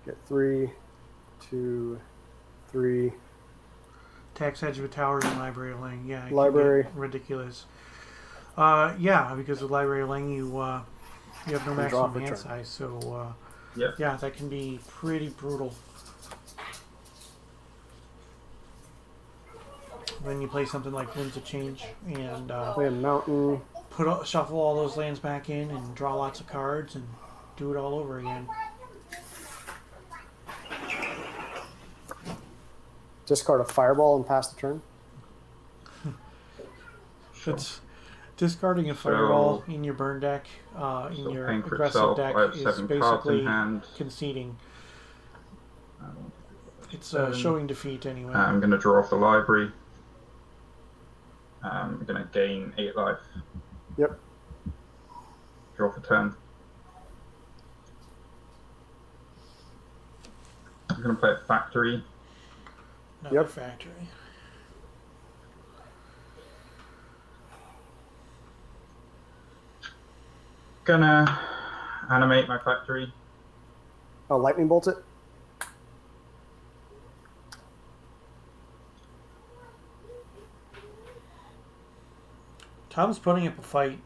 Get 3, 2, 3. Tax Edge of a Tower and Library of Lang. Yeah. it can Library. get ridiculous. Yeah, because with Library of Lang, you have no And draw maximum for hand turn. size, so Yep. yeah, that can be pretty brutal. Then you play something like Winds of Change and Play a mountain. shuffle all those lands back in and draw lots of cards and do it all over again. Discard a fireball and pass the turn. It's discarding a fireball in your burn deck, in Still your paying for aggressive itself. deck I have is 7 cards in basically hand. conceding. It's 7. showing defeat anyway. I'm going to draw off the library. I'm going to gain 8 life. Yep. Draw for turn. I'm going to play a factory. Another Yep. factory. Gonna animate my factory. Oh, lightning bolt it. Tom's putting up a fight.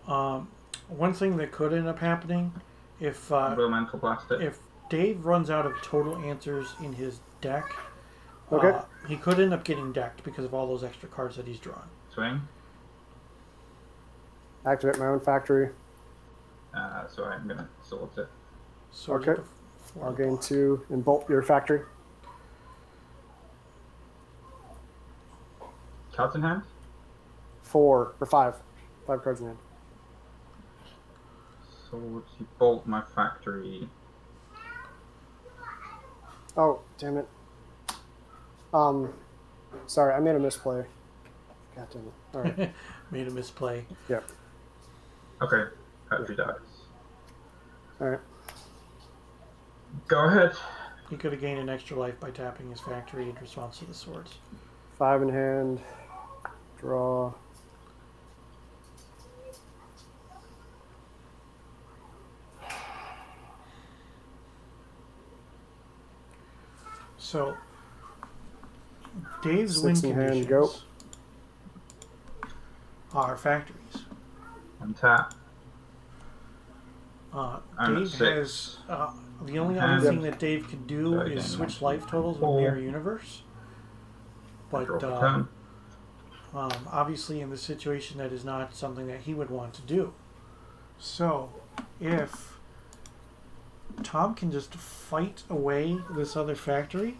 One thing that could end up happening if Will mental blast it. if Dave runs out of total answers in his deck, Okay. he could end up getting decked because of all those extra cards that he's drawn. Swing. Activate my own factory. So I'm gonna sort it. Sort Okay. it before I'll the gain block. 2 and bolt your factory. Cards in hand. 4 or 5. 5 cards in hand. Swords. You bolt my factory. Oh, damn it. Sorry, I made a misplay. God damn it. All right. Made a misplay. Yep. Okay. Factory dies. All right. Go ahead. He could have gained an extra life by tapping his factory in response to the swords. 5 in hand. Draw. So, Dave's win 6 in hand, conditions are factories. Untap. I'm at Dave 6. has the only And- other thing that Dave could do Sorry, is Dan. switch life totals with 4. Mirror Universe. But Draw for turn. obviously, in this situation, that is not something that he would want to do. So, if Tom can just fight away this other factory,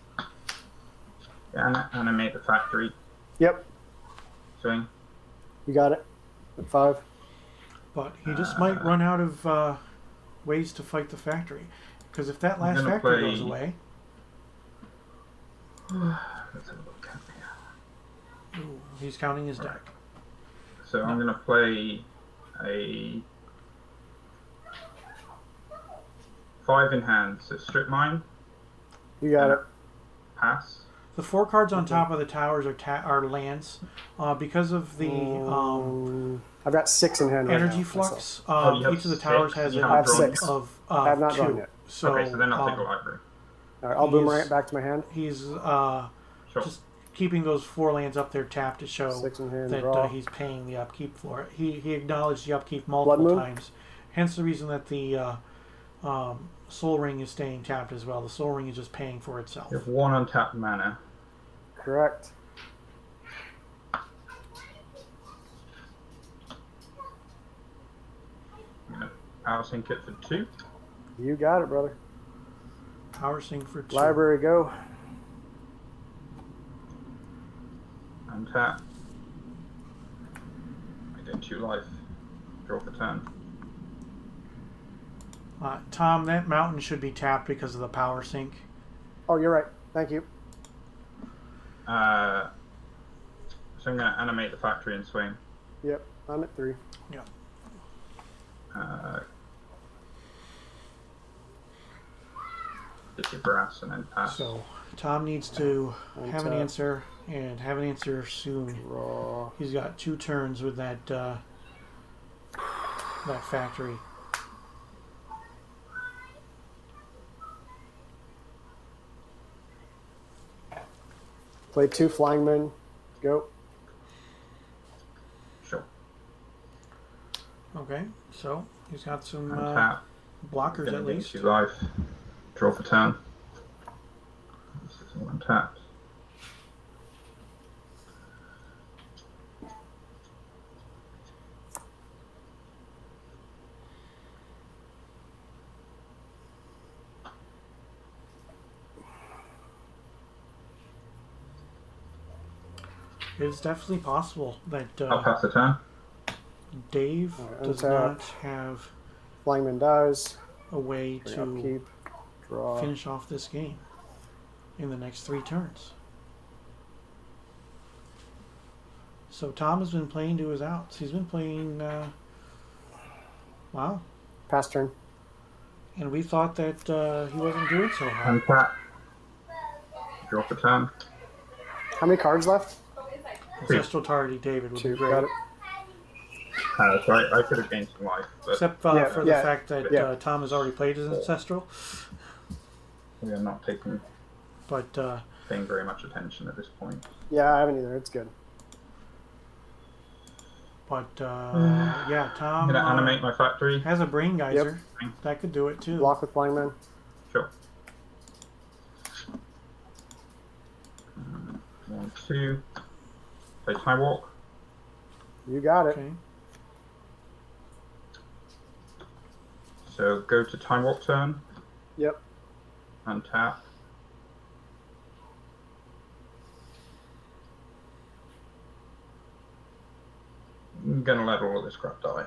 Animate the factory. Yep. Swing. You got it. At 5. but he just might run out of ways to fight the factory. Because if that I'm last gonna factory play- goes away, Let's have a look at here. Ooh, he's counting his deck. So I'm going to play a 5 in hand. So strip mine, You got it. pass. The 4 cards on top of the towers are lands. Because of the I've got 6 in hand right energy now, flux, you have each of the towers 6? has You an haven't drawn output yet. of I have not 2. drawn yet. So, Okay, so then I'll take a library. All right, I'll He's- boomerang it back to my hand. he's Sure. just keeping those 4 lands up there tapped to show 6 in hand, that draw. he's paying the upkeep for it. He acknowledged the upkeep multiple Moon? times. Hence the reason that the Soul Ring is staying tapped as well. The Soul Ring is just paying for itself. You have 1 untapped mana. Correct. I'm going to power sync it for 2. You got it, brother. Power Sync for 2. Library, go. Untap. I gain 2 life. Draw for turn. Tom, that mountain should be tapped because of the Power Sync. Oh, you're right. Thank you. So I'm going to animate the factory and swing. Yep, I'm at 3. Get your brass and then pass. So Tom needs to have an Untap. answer and have an answer soon. Draw. He's got 2 turns with that that factory. Play 2 flying men. Go. Sure. Okay, so he's got some Untap. blockers Gonna at gain least. 2 life. Draw for turn. This is all untapped. It's definitely possible that I'll pass the turn. Dave Alright, does untap. not have Flying man dies. a way Bring to upkeep. Draw. finish off this game in the next 3 turns. So Tom has been playing to his outs. He's been playing, wow. Pass turn. And we thought that he wasn't doing so hot. Untap. Draw for turn. How many cards left? Ancestral Tardy David would 2. be great. Got it. So I could have gained some life, but Except Yeah, for the yeah, fact that yeah. Tom has already played his Ancestral. we are not taking But paying very much attention at this point. Yeah, I haven't either. It's good. yeah, Tom I'm gonna animate my factory. has a Brain Geyser. Yep. That could do it too. Block with flying man. Sure. 1, 2. Play Time Walk. You got it. Okay. So go to Time Walk turn. Yep. Untap. I'm gonna let all of this crap die.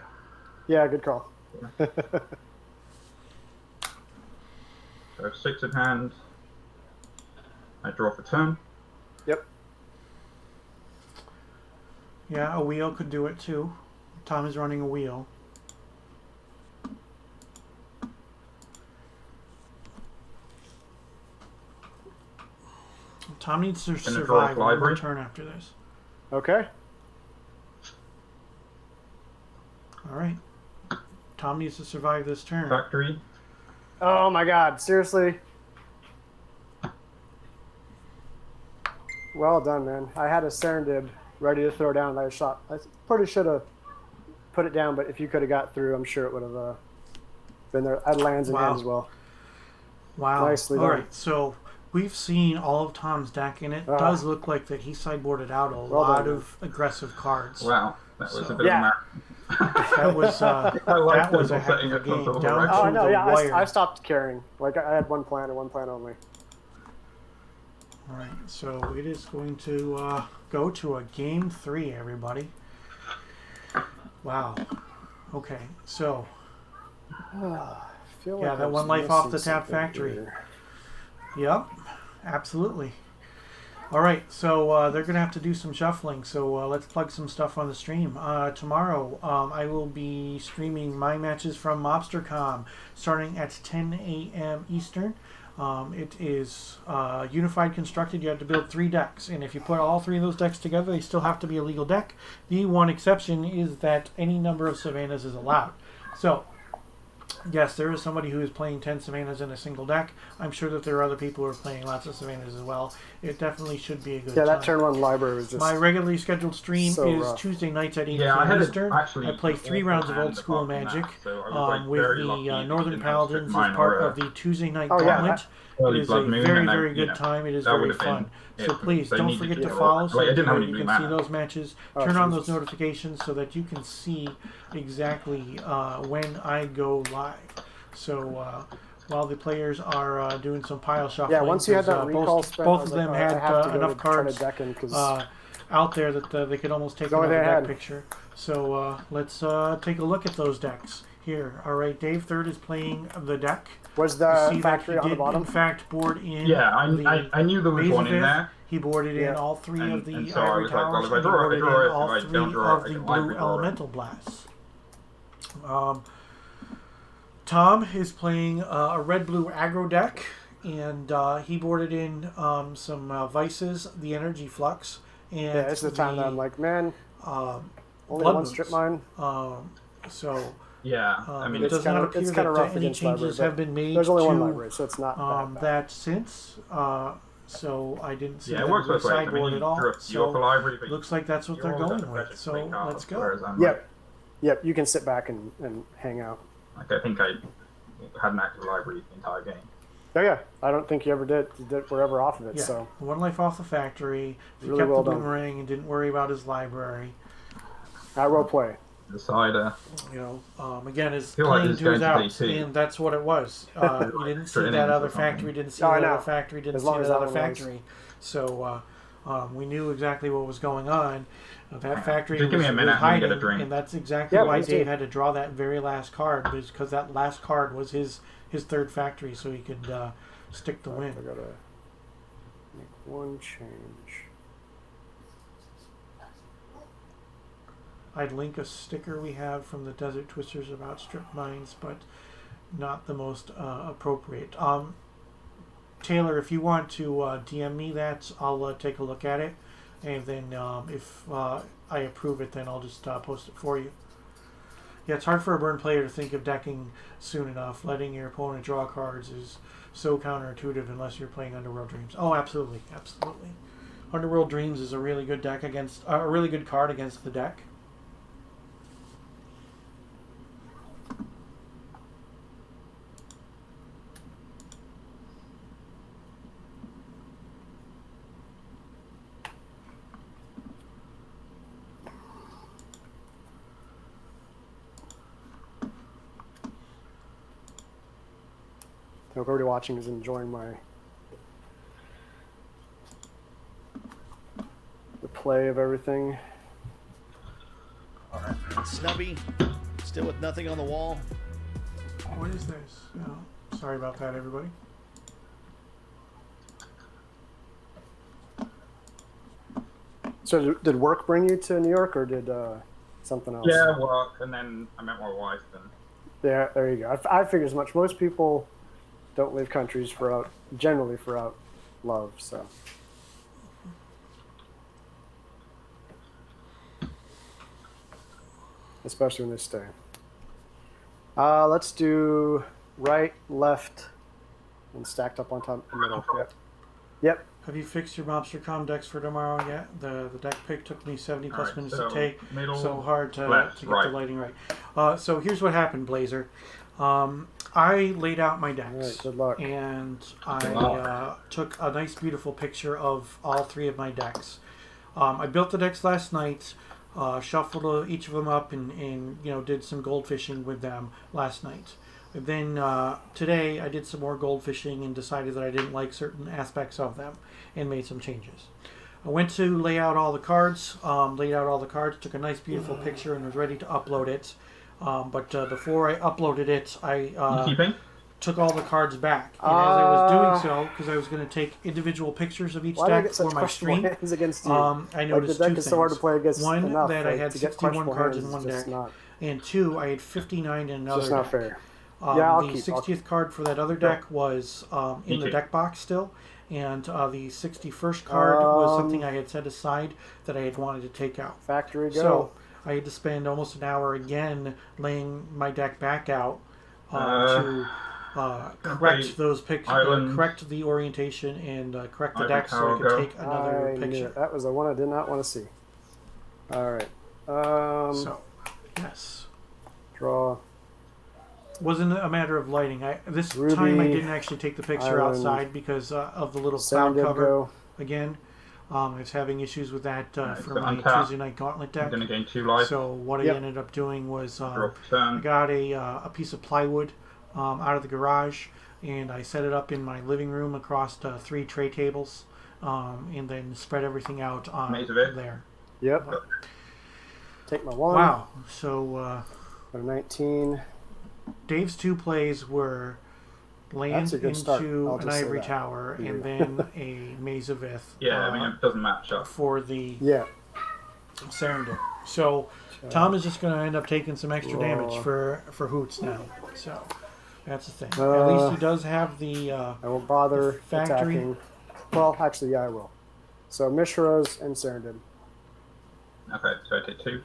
Yeah, good call. So 6 in hand. I draw for turn. Yep. Yeah, a wheel could do it too. Tom is running a wheel. Tom needs to draw a survive one more library. turn after this. Okay. All right. Tom needs to survive this turn. Factory. Oh my god, seriously? Well done, man. I had a Serendib ready to throw down and I shot. I pretty should have put it down, but if you could have got through, I'm sure it would have been there. I had lands in Wow. hand as well. Wow. Nicely All done. right. So we've seen all of Tom's deck, and it Ah. does look like that he sideboarded out a Well lot done, of aggressive cards. Wow, that was So- a bit Yeah. of That was I like that was a people heck setting of a it on game. top of Down the to Oh, I know. the Yeah, wire. I stopped carrying. Like I had one plan and one plan only. All right, so it is going to go to a game 3, everybody. Wow. Okay, so I feel Yeah, like that I was one life off the missing tap something factory. here. yep, absolutely. All right, so they're going to have to do some shuffling. So let's plug some stuff on the stream. Tomorrow, I will be streaming my matches from MobsterCom starting at 10 a.m. Eastern. It is unified constructed. You have to build 3 decks, and if you put all 3 of those decks together, they still have to be a legal deck. The one exception is that any number of Savannas is allowed. So, yes, there is somebody who is playing 10 Savannas in a single deck. I'm sure that there are other people who are playing lots of Savannas as well. It definitely should be a good time. Yeah, that turn 1 library was just My regularly scheduled stream so is rough. Tuesday nights at 8 Yeah, I p.m. had Eastern. actually I play 3 rounds of old school Magic with the Northern Paladins as part of the Tuesday night Oh, yeah, gauntlet. It is a very, very good time. It is very fun. So please don't forget to follow so that you can see those matches. Turn on those notifications so that you can see exactly when I go live. So while the players are doing some pile shuffling, yeah. Once you had that recall both, spent, both of them had enough cards deck in out there that they could almost take Go another ahead. deck picture. So let's take a look at those decks here. All right, Dave Third is playing the deck. was You the see that factory he on the did, bottom. in fact, board in Yeah, the I knew there was one in Razorfist. there. He boarded in Yeah. all 3 of the And so I Ivory was like, well, Towers, if I and he draw it, I boarded in draw it. all If I 3 don't draw it, of I the can blue library draw it. Elemental Blasts. Tom is playing a red-blue aggro deck, and he boarded in some Vices, the Energy Flux, and Yeah, it's the time that I'm like, man, um, only Blood one strip Moons. mine. So Yeah, I mean, it it's does kinda- not appear it's kinda that rough any against library, changes but have been made There's only one to library, so it's not that bad. that since. So I didn't see yeah, that it works blue both ways. I sideboard mean, at all. you're a So library, but looks like that's what you're they're always going at the with. pressure to So make cards, let's go. whereas I'm Yep, you can sit back and hang out. like, I think I had an active library the entire game. Oh yeah, I don't think you ever did. We're ever off of it. Yeah, So 1 life off the factory. He Really kept well the done. boomerang and didn't worry about his library. I role play. Decider. Again, his Feel like playing this to his going to outs, DC. and that's what it was. You didn't see For that innings other or something. factory, didn't see Oh, I that know. other factory, didn't As see long as that that other one was- factory. So we knew exactly what was going on. That factory Just give me a was minute, I'm gonna hiding, get a drink. and that's exactly Yeah, why please Dave do. had to draw that very last card, because that last card was his 3rd factory, so he could stick the I win. gotta make one change. I'd link a sticker we have from the Desert Twisters about strip mines, but not the most appropriate. Taylor, if you want to DM me that, I'll take a look at it, and then if I approve it, then I'll just post it for you. Yeah, it's hard for a burn player to think of decking soon enough. Letting your opponent draw cards is so counterintuitive unless you're playing Underworld Dreams. Oh, absolutely, absolutely. Underworld Dreams is a really good deck against a really good card against the deck. I hope everybody watching is enjoying the play of everything. Snubby, still with nothing on the wall. What is this? Oh, sorry about that, everybody. So did work bring you to New York, or did something else? Yeah, work, and then I met my wife, and Yeah, there you go. I figured as much. Most people don't leave countries generally for love. So especially when they stay. Let's do right, left, and stacked up on top in the middle. Yep. Yep. Have you fixed your MobsterCom decks for tomorrow yet? The deck pick took me 70 plus Alright, minutes so to take. middle, So hard to left, get right. the lighting right. So here's what happened, Blazer. I laid out my decks. All right, good luck. And Good I took a nice, beautiful picture of all 3 of my decks. I built the decks last night, shuffled each of them up, and did some gold fishing with them last night. And then today I did some more gold fishing and decided that I didn't like certain aspects of them and made some changes. I went to lay out all the cards, took a nice, beautiful picture, and was ready to upload it. But before I uploaded it, you keeping? took all the cards back. And as I was doing so, because I was going to take individual pictures of each Why do I deck get for such my questionable stream, hands against you? I noticed the deck two is so hard to things. play against One, enough. that I like, had to get 61 questionable cards hands in one is just deck, not, and two, I had 59 in another just not deck. fair. Yeah, I'll the keep. 60th card for that other deck was in the too. deck box still, and the 61st card was something I had set aside that I had wanted to take out. Factory go. So I had to spend almost an hour again laying my deck back out to correct those pictures, Island. correct the orientation, and correct the Ivory deck so I Tower could go. take another I knew picture. it. That was the one I did not want to see. All right. So, yes. Draw. Wasn't a matter of lighting. This Ruby, time I didn't actually take the picture Island, outside because of the little cloud Sounded cover. go. Again, I was having issues with that for so my untap. Tuesday night gauntlet I'm deck. going to gain 2 life. So what I Yep. ended up doing was Draw I for turn. got a piece of plywood out of the garage, and I set it up in my living room across 3 tray tables, and then spread everything out on Maze of it. there. Yep. Take my 1. Wow. So Go to 19. Dave's 2 plays were land That's a good start. into I'll an just say ivory that. tower and then a maze of Ith Yeah, I mean, it doesn't match up. for the Yeah. Sarandon. So Tom is just going to end up taking some extra damage Whoa. for Hoots now. So that's the thing. At least he does have the I won't bother Factory. attacking. Well, actually, yeah, I will. So Mishra's and Sarandon. Okay, so I take 2.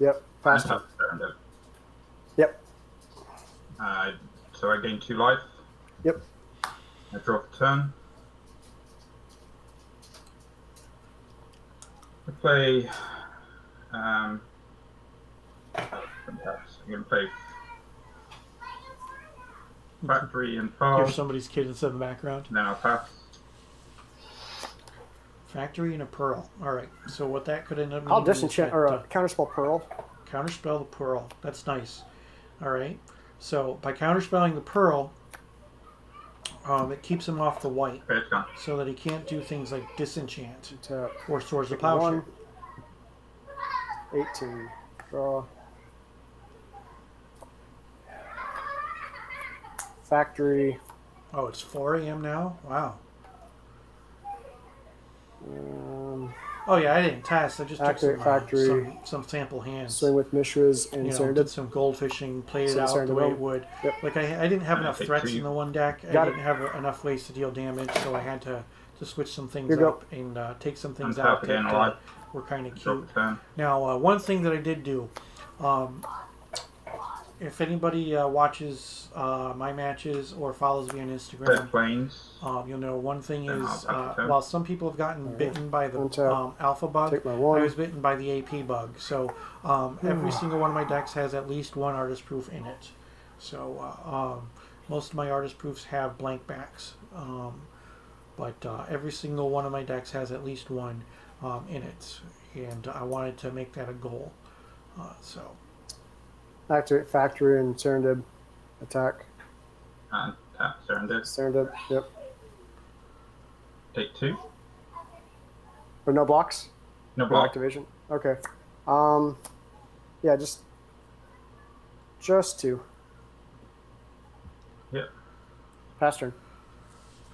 Yep. Faster. And have Sarandon. Yep. So I gain 2 life. Yep. I draw for turn. I play. I'm going to play Factory and Pearl. here's somebody's kid in the background. Then I'll pass. Factory and a pearl. All right. So what that could end up meaning I'll is disenchant that, or counterspell Pearl. counterspell the pearl. That's nice. All right. So by counterspelling the pearl, it keeps him off the white, Okay, it's gone. so that he can't do things like disenchant Tap. or Swords of Take my Plowshare. 1. 18. Draw. Factory. Oh, it's 4 a.m. now. Wow. Oh yeah, I didn't test. I just took Activate some, Factory. some sample hands. Swing with Mishra's and You know, Sarandon. did some goldfishing, played it So out the Sarandon way will- it would. Yep. Like I didn't have enough take threats 2. in the one deck. I Got it. didn't have enough ways to deal damage, so I had to switch some things Here you go. up and take some things Untap out again, that alright. were kind of Draw cute. for turn. Now, one thing that I did do, if anybody watches my matches or follows me on Play Instagram, planes. you'll know one thing Then is I'll pass it down. while some people have gotten bitten by the Untap. alpha bug, Take my I 1. was bitten by the AP bug. So every single one of my decks has at least one artist proof in it. So most of my artist proofs have blank backs, but every single one of my decks has at least one in it, and I wanted to make that a goal. So Activate Factory and Sarandon. Attack. And tap Sarandon. Sarandon. Yep. Take 2. Or no blocks? No No block. activation? Okay. Yeah, just 2. Yep. Pass turn.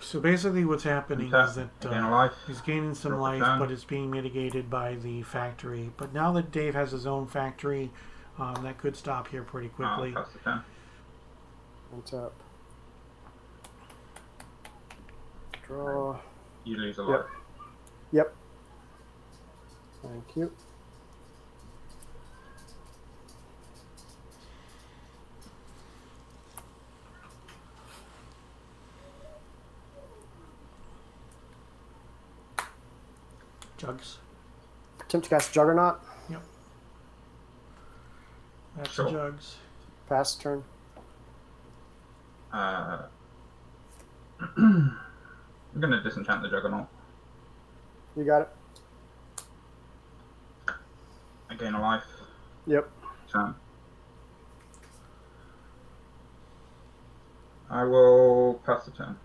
So basically, what's happening Untap. is that Again, life. he's gaining some Drop it life, down. but it's being mitigated by the factory. But now that Dave has his own factory, that could stop here pretty I'll quickly. pass the turn. Untap. Draw. You lose a Yep. life. Yep. Thank you. Jugs. Attempt to cast Juggernaut. That's Sure. the jugs. Pass turn. I'm going to disenchant the Juggernaut. You got it. I gain a life. Yep. Turn. I will pass the turn.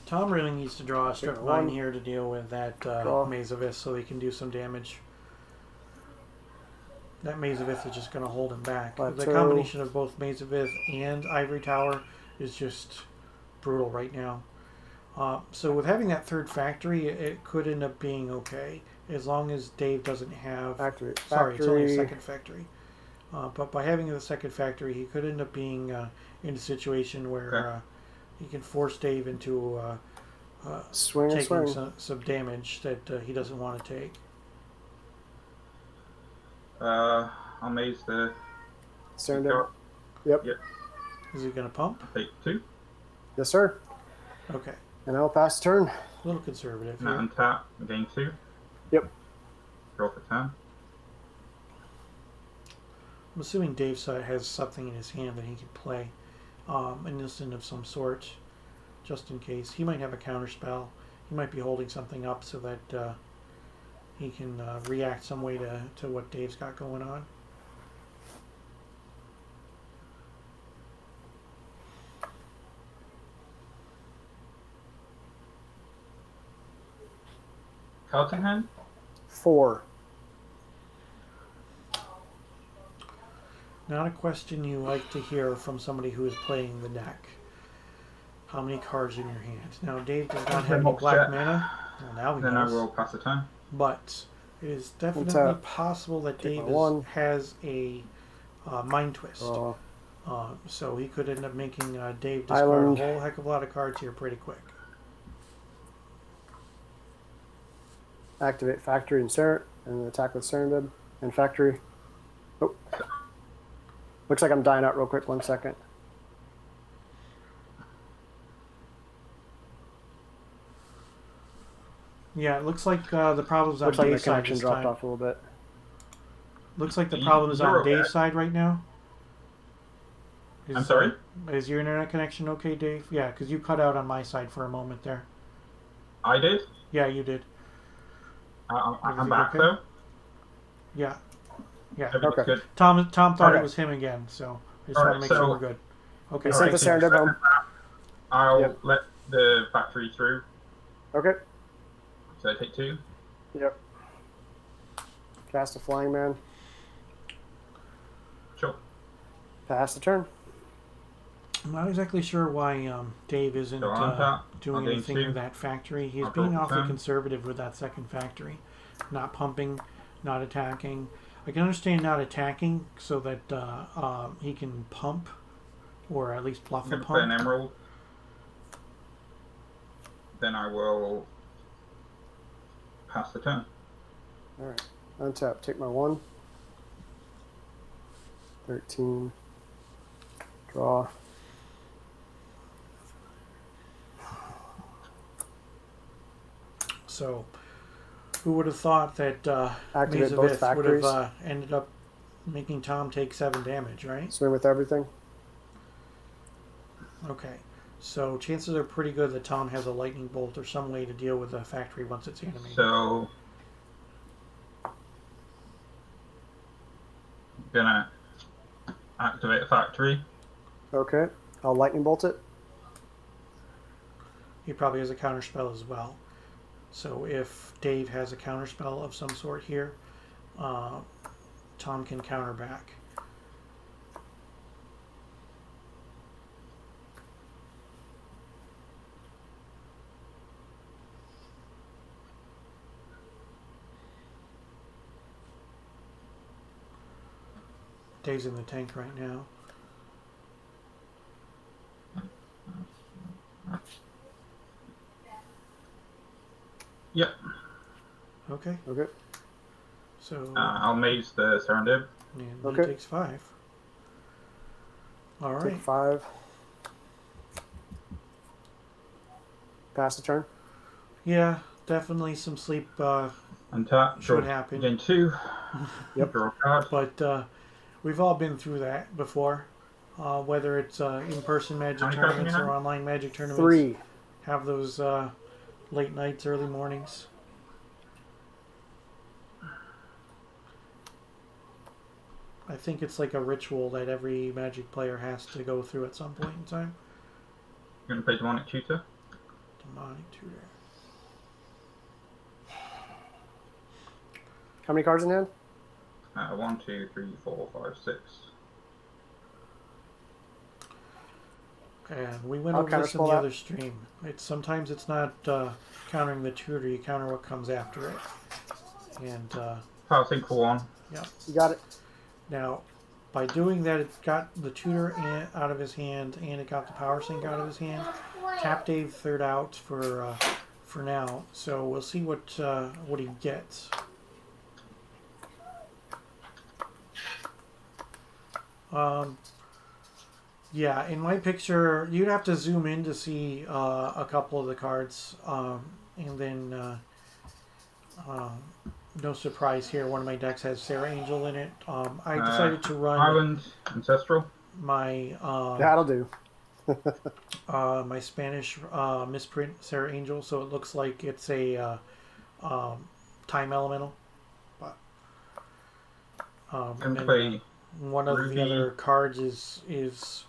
Tom really needs to draw a strip Take line one. here to deal with that Draw. Maze of Ith so he can do some damage. that Maze of Ith is just going to hold him back. The Plateau. combination of both Maze of Ith and Ivory Tower is just brutal right now. So with having that third factory, it could end up being okay as long as Dave doesn't have. Activate Sorry, it's only a factory. second factory. But by having the second factory, he could end up being in a situation where he can force Dave into Swing and taking swing. some damage that he doesn't want to take. I'll maze the Serendip. Yep. Is he going to pump? take 2. Yes, sir. Okay. And I'll pass the turn. A little conservative Now here. untap, gain 2. Yep. Draw for turn. I'm assuming Dave has something in his hand that he can play, an instant of some sort, just in case. He might have a counter spell. He might be holding something up so that he can react some way to what Dave's got going on. Cards in hand? 4. Not a question you like to hear from somebody who is playing the deck. How many cards in your hand? Now, Dave does not have any Box black set. mana. Well, now he Then I does. will pass the turn. But it is definitely Untap. possible that Take Dave my 1. has a mind twist. So he could end up making Dave discard Island. a whole heck of a lot of cards here pretty quick. Activate factory and attack with Serendib and factory. Oh. Looks like I'm dying out real quick. 1 second. Yeah, it looks like the problem's on Looks like the Dave's side connection this dropped time. off a little bit. Looks like the You- problem is you're on okay. Dave's side right now. I'm sorry? Is your internet connection okay, Dave? Yeah, because you cut out on my side for a moment there. I did. Yeah, you did. I'm Everything back okay? though. Yeah. Yeah. Everything's Okay. good. Tom thought Okay. it was him again, so I just All want right, to make so- sure we're good. Okay. You All sent right, the Serendib home. I'll Yep. let the factory through. Okay. So I take 2. Yep. Cast a flying man. Sure. Pass the turn. I'm not exactly sure why Dave isn't So on top, doing I'll gain anything 2. with that factory. He's I'll being draw for awfully 10. conservative with that second factory. Not pumping, not attacking. I can understand not attacking so that he can pump or at least bluff I'm a going to play an pump. emerald. Then I will pass the turn. All right. Untap. Take my 1. 13. Draw. So, who would have thought that Activate Maze of both Ith would factories. have ended up making Tom take 7 damage, right? Swing with everything. Okay. So chances are pretty good that Tom has a lightning bolt or some way to deal with the factory once it's animated. So gonna activate the factory. Okay. I'll lightning bolt it. He probably has a counter spell as well. So if Dave has a counter spell of some sort here, Tom can counter back. Dave's in the tank right now. Yep. Okay, Okay. so I'll maze the Serendib. and okay. he takes 5. All right. Take 5. Pass the turn. Yeah, definitely some sleep, Untap. Should Draw. happen. Gain 2. Yep. Draw a card. but we've all been through that before. Whether it's in-person Magic How many cards tournaments do you or have? online Magic tournaments, 3. have those late nights, early mornings. I think it's like a ritual that every Magic player has to go through at some point in time. You're gonna play Demonic Tutor. Demonic Tutor. How many cards in hand? 1, 2, 3, 4, 5, 6. And we went I'll over this in counterspell the that. other stream. Sometimes it's not countering the tutor, you counter what comes after it. And Power Sync for 1. yeah. You got it. Now, by doing that, it got the tutor out of his hand, and it got the power sync out of his hand. Tap Dave third out for now. So we'll see what he gets. Yeah, in my picture, you'd have to zoom in to see a couple of the cards, and then no surprise here. One of my decks has Sarah Angel in it. I decided to run Island Ancestral. my That'll do. my Spanish misprint Sarah Angel, so it looks like it's a time elemental. But And then, play one of Ruby. the other cards is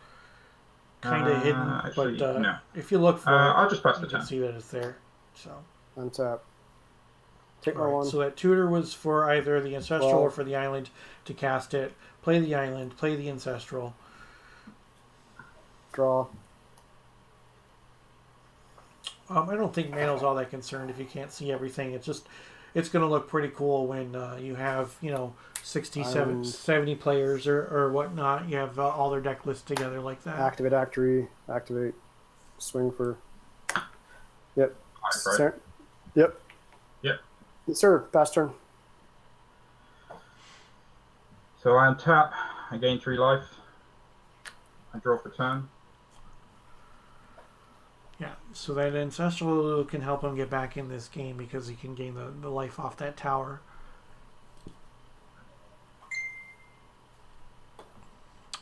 kind of hidden, actually, but no. if you look for it, I'll just pass you the can turn. see that it's there. So, Untap. Take my alright, one. so that tutor was for either the ancestral Well- or for the island to cast it. Play the island, play the ancestral. Draw. I don't think Mano's all that concerned if you can't see everything. It's going to look pretty cool when you have 67, 70 players or whatnot. You have all their deck lists together like that. Activate Actory. Activate. Swing for. Yep. Right. Sir? Yep. Yep. Yes, sir. Pass turn. So I untap. I gain 3 life. I draw for turn. Yeah, so that ancestral can help him get back in this game because he can gain the life off that tower.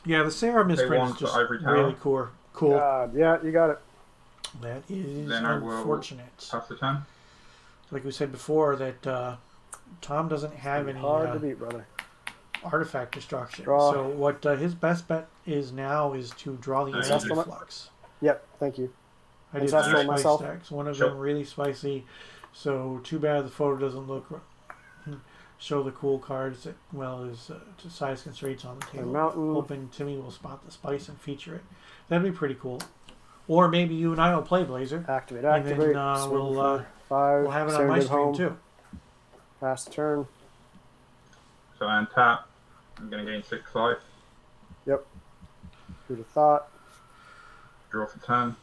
Yeah, the Sarah misprint one is for just Ivory Tower. really cool. Cool. God, yeah, you got it. That is Then I will unfortunate. pass the turn. Like we said before, that Tom doesn't have any Hard to beat, brother. artifact destruction. Draw. So what his best bet is now is to draw the Ancestral Energy Flux. Yep. Thank you. I did Ancestral two spice myself. decks. One of Sure. them really spicy. So too bad the photo doesn't show the cool cards as well as size constraints on the table. mountain. Hoping Timmy will spot the spice and feature it. That'd be pretty cool. Or maybe you and I will play Blazer. Activate. And then, Activate. Swing we'll, for 5. We'll have it on Send my it stream home. too. Pass turn. So I untap. I'm going to gain 6 life. Yep. Who'd have thought? Draw for turn.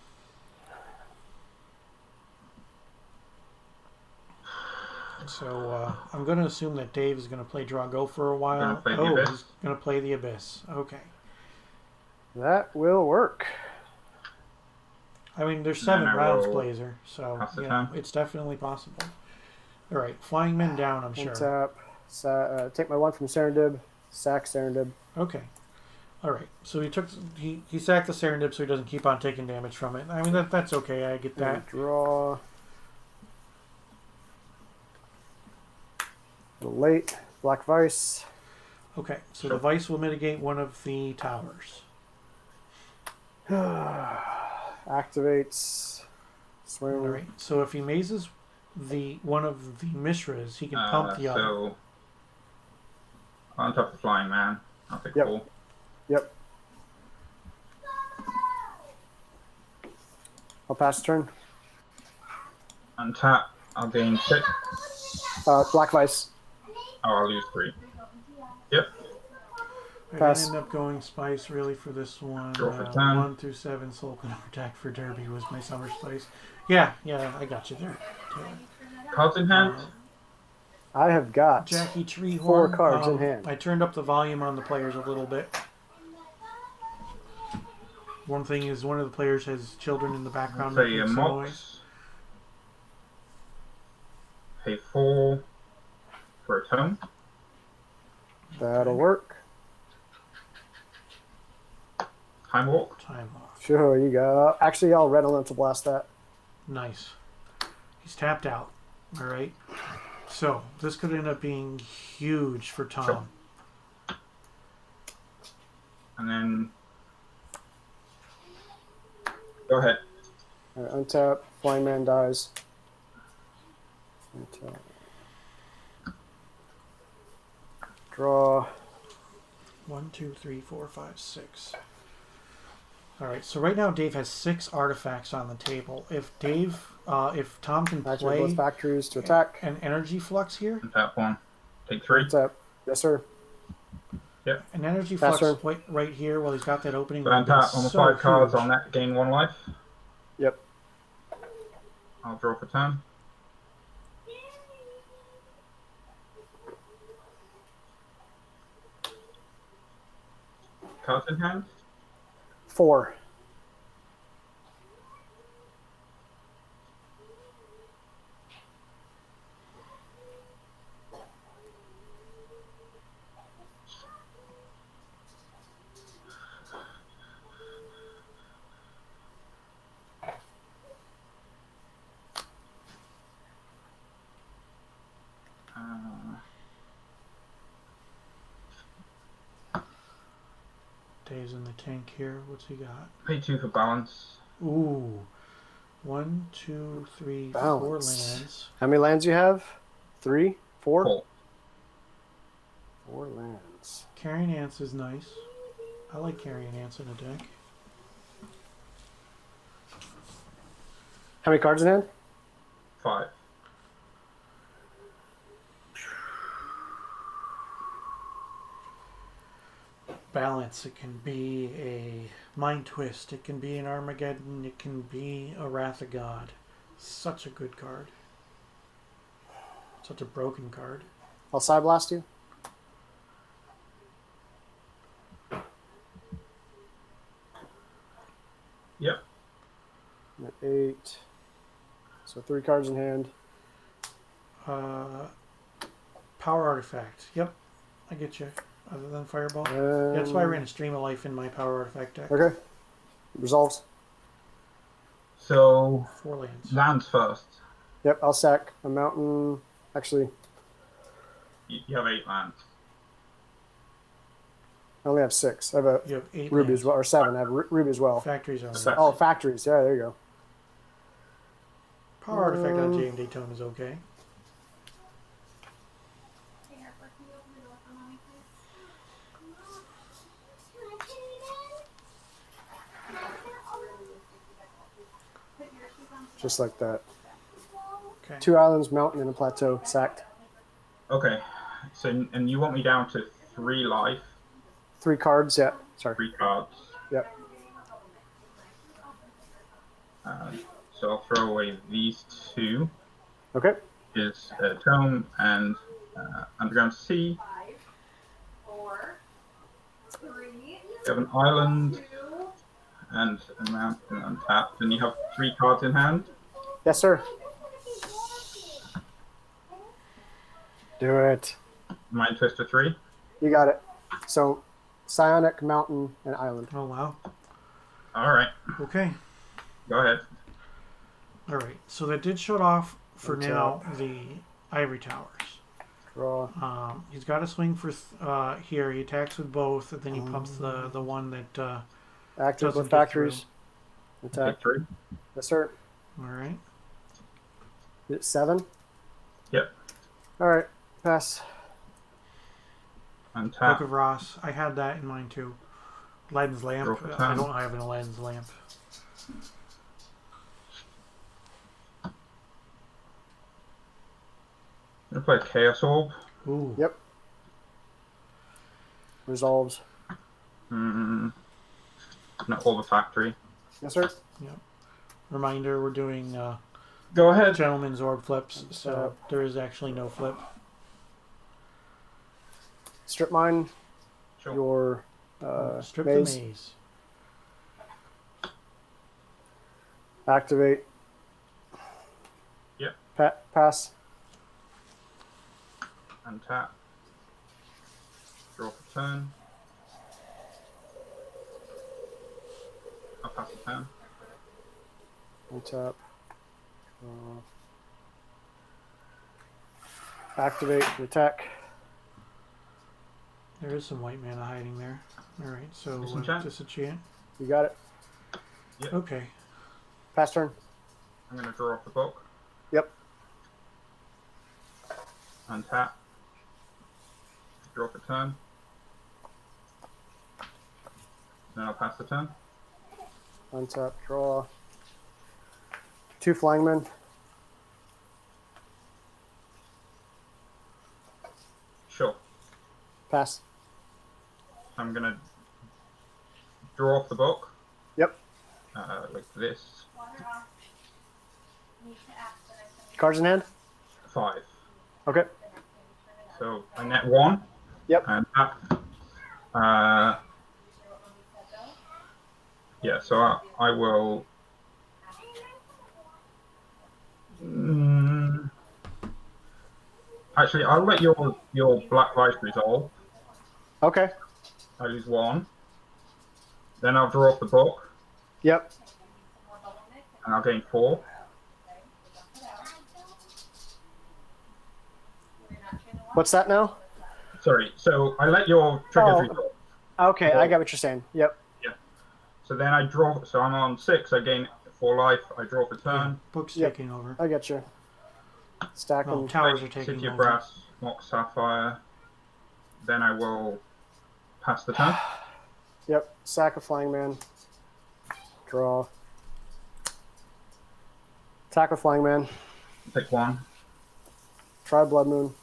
So I'm going to assume that Dave is going to play Drago for a while. Gonna play the Oh, Abyss. he's going to play the Abyss. Okay. That will work. I mean, there's And 7 then I rounds, will Blazer, so pass the yeah, turn. it's definitely possible. All right, flying men down, I'm sure. Untap. Take my one from Serendib. Sack Serendib. Okay. All right. So he sacked the Serendip so he doesn't keep on taking damage from it. I mean that's okay. I get that. Draw. A little late. Black Vice. Okay. So the Vice will mitigate one of the towers. Activates. Swing. All right. So if he mazes the one of the Mishras, he can pump the other. So on top of the flying man. I'll take Yep. 4. Yep. I'll pass turn. Untap. I'll gain 6. Black Vice. Oh, I'll lose 3. Yep. I Pass. ended up going Spice really for this one. Draw for 10. 1 through 7 Soul Clan Attack for Derby was my summer Spice. Yeah, I got you there. Taylor. Cards in hand. I have got Jackie Treehorn. 4 cards in hand. I turned up the volume on the players a little bit. One thing is one of the players has children in the background Say making a some noise. Mox. Pay 4 for a tome. That'll work. Time walk. Time off. Sure, you go. Actually, I'll red elemental blast that. Nice. He's tapped out. All right. So this could end up being huge for Tom. Sure. And then go ahead. Untap. Flying man dies. Untap. Draw. 1, 2, 3, 4, 5, 6. All right. So right now Dave has 6 artifacts on the table. If Tom can Activate play both factories to attack. an energy flux here, Untap 1. Take 3. Untap. Yes, sir. Yep. an energy Pass flux turn. right here while he's got that opening. So would have been untap on the so 5 cards huge. on that, gain 1 life. Yep. I'll draw for turn. Cards in hand. 4. Dave's in the tank here. What's he got? Pay 2 for balance. Ooh. 1, 2, 3, 4 Balance. lands. How many lands you have? 3? 4? 4. 4 lands. Carrying Ants is nice. I like Carrying Ants in a deck. How many cards in hand? 5. Balance. It can be a Mind Twist. It can be an Armageddon. It can be a Wrath of God. Such a good card. Such a broken card. I'll side blast you. Yep. I'm at 8. So 3 cards in hand. Power Artifact. Yep. I get you. Other than Fireball. That's why I ran a Stream of Life in my Power Artifact deck. Okay. Resolves. So 4 lands. lands first. Yep, I'll sack a mountain. Actually, You have 8 lands. I only have 6. I have a You have 8 ruby lands. as well, or 7. I have ruby as well. Factories are So- Oh, factories. Yeah, there you go. Power Artifact on JM Daytona is okay. Hey, Harper, can you open the door for mommy, please? Put your shoes on. Just like that. Okay. 2 islands, mountain, and a plateau. Sacked. Okay. So, and you want me down to 3 life, 3 cards. Yeah. Sorry. 3 cards. Yep. So I'll throw away these 2. Okay. Is Tome and Underground Sea. 5, 4, 3, You have an island 2. and a mountain untapped, and you have 3 cards in hand. Yes, sir. Do it. Mind Twister 3. You got it. So, psionic, mountain, and island. Oh, wow. All right, Okay. go ahead. All right. So that did shut off for Okay. now the Ivory Towers. Draw. He's got a swing for here. He attacks with both, and then he pumps the one that. Active doesn't with get factories. Attack. Take 3. Yes, sir. All right. Hit 7. Yep. All right. Pass. Book Untap. of Ross. I had that in mind too. Aladdin's lamp. Draw for I time. don't have an Aladdin's lamp. I'm gonna play Chaos Orb. Ooh. Yep. Resolves. Not all the factory. Yes, sir. Reminder: we're doing Go ahead. Gentleman's Orb flips, so there is actually no flip. Strip mine. Sure. Your Strip maze. the maze. Activate. Yep. Pass. Untap. Draw for turn. I'll pass the turn. Untap. Activate. Attack. There is some white mana hiding there. All right, so Disenchant. disenchant. You got it. Okay. Pass turn. I'm gonna draw off the book. Yep. Untap. Draw for turn. Then I'll pass the turn. Untap, draw. 2 flying men. Sure. Pass. I'm gonna draw off the book. Yep. Like this. Cards in hand? 5. Okay. So I net 1. Yep. And tap. Yeah, so I will. Actually, I'll let your Black Vice resolve. Okay. I lose 1. Then I'll draw off the book, Yep. and I'll gain 4. What's that now? Sorry, so I let your triggers Oh. resolve. Okay, I get what you're saying. Yep. So then I draw. So I'm on 6. I gain 4 life. I draw for turn. Book's Yep. taking over. I get you. Stack Well, them. towers are taking City of over. Brass, Mox Sapphire. Then I will pass the turn. Yep. Sack a flying man. Draw. Attack a flying man. Pick 1. Try Blood Moon.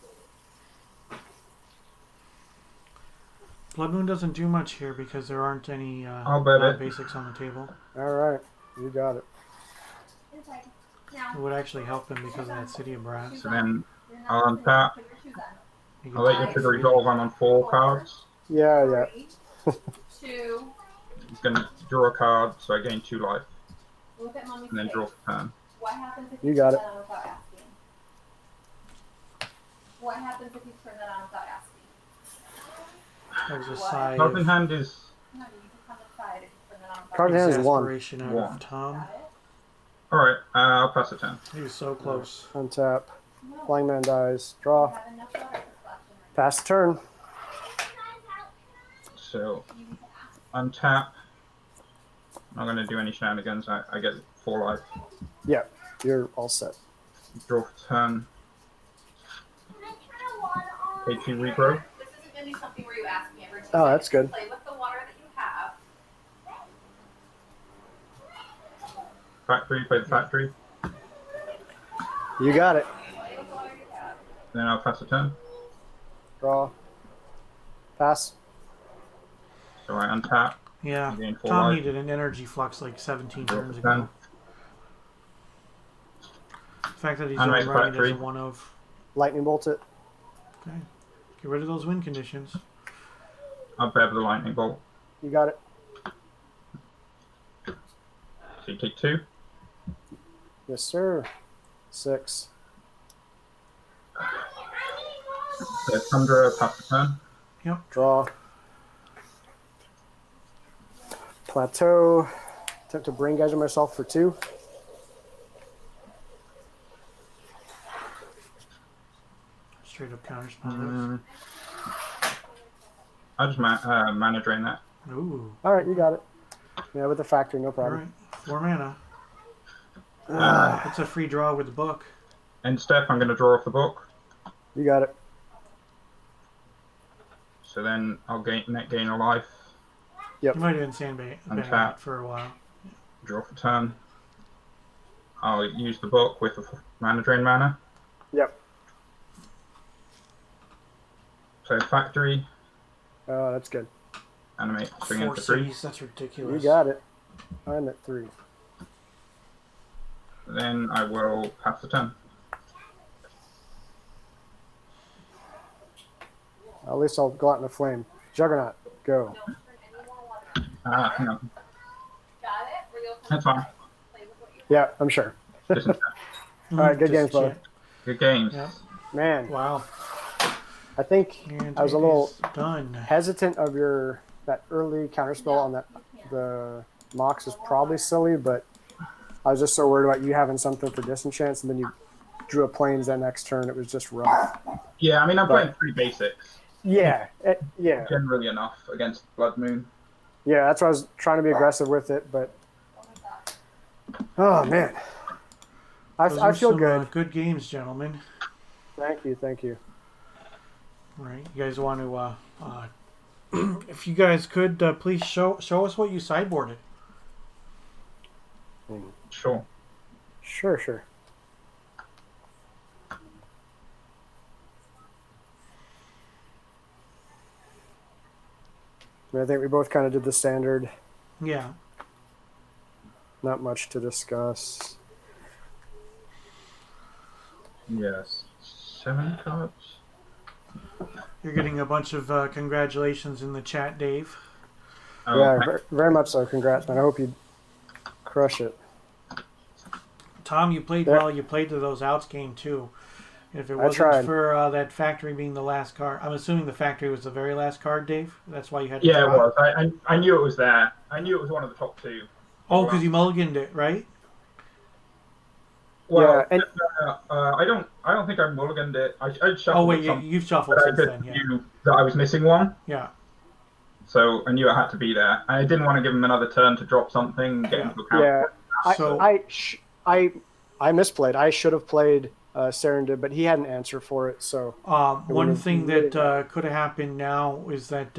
Blood Moon doesn't do much here because there aren't any I'll bet it. basics on the table. All right. You got it. It would actually help him because of that City of Brass. So then I'll untap. He I'll let your gets trigger free. resolve. I'm on 4 cards. Yeah, yeah. 2. I'm gonna draw a card, so I gain 2 life, Look at mommy's and then face. draw for turn. What happens if You you got turn it. that on without asking? What happens if you turn that on without asking? There's a What? side Cards in of hand is No, you just come inside if you turn that on without Card in hand is 1. exasperation out 1. of Tom. Got it? alright. I'll pass the turn. He was so close. Untap. No. Flying man dies. You Draw. have enough water for splashing right Pass the turn. So now. You need to ask. untap. I'm not gonna do any shenanigans. I get 4 life. Yep. You're all set. Draw for turn. K2 regrow. This isn't going to be something where you ask me every 2 Oh, that's seconds. good. Play with the water that you have. Factory. Play the factory. You got it. Play with the water you have. Then I'll pass the turn. Draw. Pass. So I untap. Yeah, You gain 4 Tom life. needed an energy flux like 17 Draw turns for turn. ago. The fact that he's And only raise running factory. as a 1 of. Lightning bolt it. Okay. Get rid of those win conditions. I'll bear the lightning bolt. You got it. So you take 2. Yes, sir. 6. So Tundra, pass the turn. Draw. Plateau. Attempt to brain gouge myself for 2. Straight up counterspell. I'll just mana drain that. Ooh. All right, you got it. Yeah, with the factory, no All problem. right. 4 mana. It's a free draw with the book. End step, I'm going to draw off the book. You got it. So then I'll net gain a life. You might have been sandbagging Untap. it for a while. Draw for turn. I'll use the book with the mana drain mana. Yep. So factory, Oh, that's good. animate, swing 4 into 3. cities. That's ridiculous. You got it. I'm at 3. Then I will pass the turn. At least I'll go out in a flame. Juggernaut, go. Don't turn any more water. Hang on. Got it? Or you'll That's fine. play with what you Yeah, I'm sure. Just All right, good games, brother. good games. Yeah. Man, Wow. I think And I was a it little is done. hesitant of that early counterspell on that. The Mox is probably silly, but I was just so worried about you having something for disenchants, and then you drew a planes that next turn. It was just rough. Yeah, I mean, I'm But- playing 3 basics. Yeah, yeah, Generally enough against Blood Moon. yeah. That's why I was trying to be aggressive with it, but oh man, Those I were feel some, good. good games, gentlemen. Thank you, thank you. Right. You guys want to, if you guys could, please show us what you sideboarded. Sure. Sure. I think we both kind of did the standard. Yeah. Not much to discuss. Yes. 7 cards. You're getting a bunch of congratulations in the chat, Dave. Oh, Yeah, very much so. Congrats, man. I hope you crush it. Tom, you played Yeah. well. You played to those outs game too. If it I wasn't tried. for that factory being the last card, I'm assuming the factory was the very last card, Dave. That's why you had to yeah, it draw. was. I knew it was there. I knew it was one of the top 2. Oh, because you mulliganed it, right? Well, Yeah, and- I don't think I mulliganed it. I shuffled. Oh wait, some, you've shuffled but I since just then. Yeah. knew that I was missing one, Yeah. so I knew it had to be there. And I didn't want to give him another turn to drop something, get into a counter. Yeah, So- I misplayed. I should have played Serendip, but he had an answer for it. So One would've thing really that could have happened now is that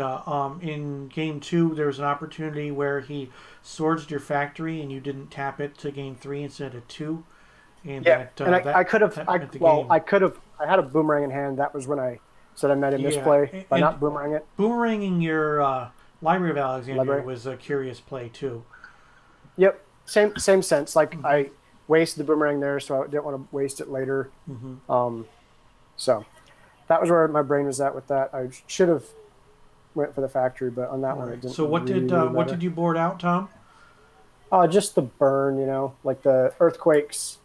in game 2 there was an opportunity where he swords your factory and you didn't tap it to game 3 instead of 2. And yeah, that, and that I could have. meant the game. I could have. I had a boomerang in hand. That was when I said I made a Yeah, misplay by and- not boomerang it. Boomeranging your Library of Alexandria Library. was a curious play too. Yep, same sense. Like Mm-hmm. I wasted the boomerang there, so I didn't want to waste it later. Mm-hmm. So that was where my brain was at with that. I should have went for the factory, but on that one it didn't. So what really did matter. what did you board out, Tom? Just the burn, like the earthquakes.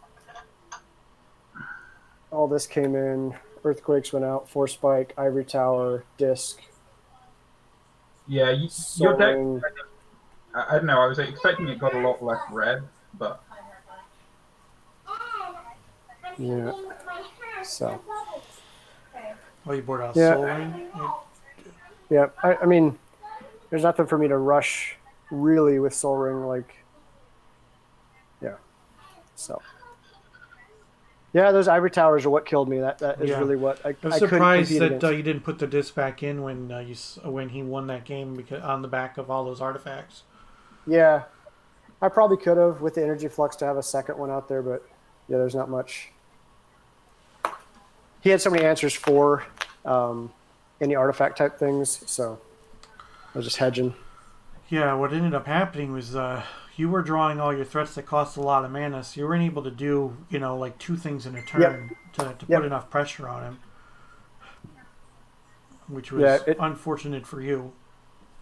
All this came in. Earthquakes went out. Force Spike, Ivory Tower, Disc, Yeah, your deck. Soaring. I don't know. I was expecting it got a lot less red, but Yeah. So Oh, you board out Yeah. Soul Ring? yeah, I mean, there's nothing for me to rush really with Soul Ring. Like, yeah. So. Yeah, those Ivory Towers are what killed me. That is Yeah. really what I I'm couldn't surprised compete that against. you didn't put the disc back in when when he won that game because on the back of all those artifacts. Yeah, I probably could have with the energy flux to have a second one out there, but yeah, there's not much. He had so many answers for any artifact type things, so I was just hedging. Yeah, what ended up happening was you were drawing all your threats that cost a lot of mana, so you weren't able to do like 2 things in a turn to Yep. put enough pressure on him, which was Yeah, unfortunate for you.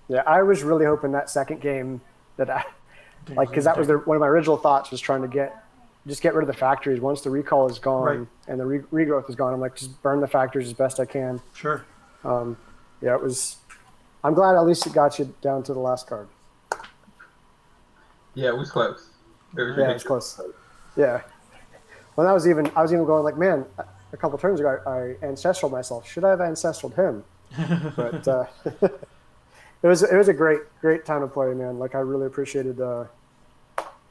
Yeah, I was really hoping that second game that I because that was one of my original thoughts was trying to get rid of the factories once the recall is gone Right. and the regrowth is gone. I'm like, just burn the factories as best I can. Sure. Yeah, it was. I'm glad at least it got you down to the last card. yeah, it was close. It was Yeah, it was ridiculous. close. Yeah. Well, I was even going like, man, a couple turns ago, I ancestral myself. Should I have ancestraled him? But it was a great time to play, man. Like I really appreciated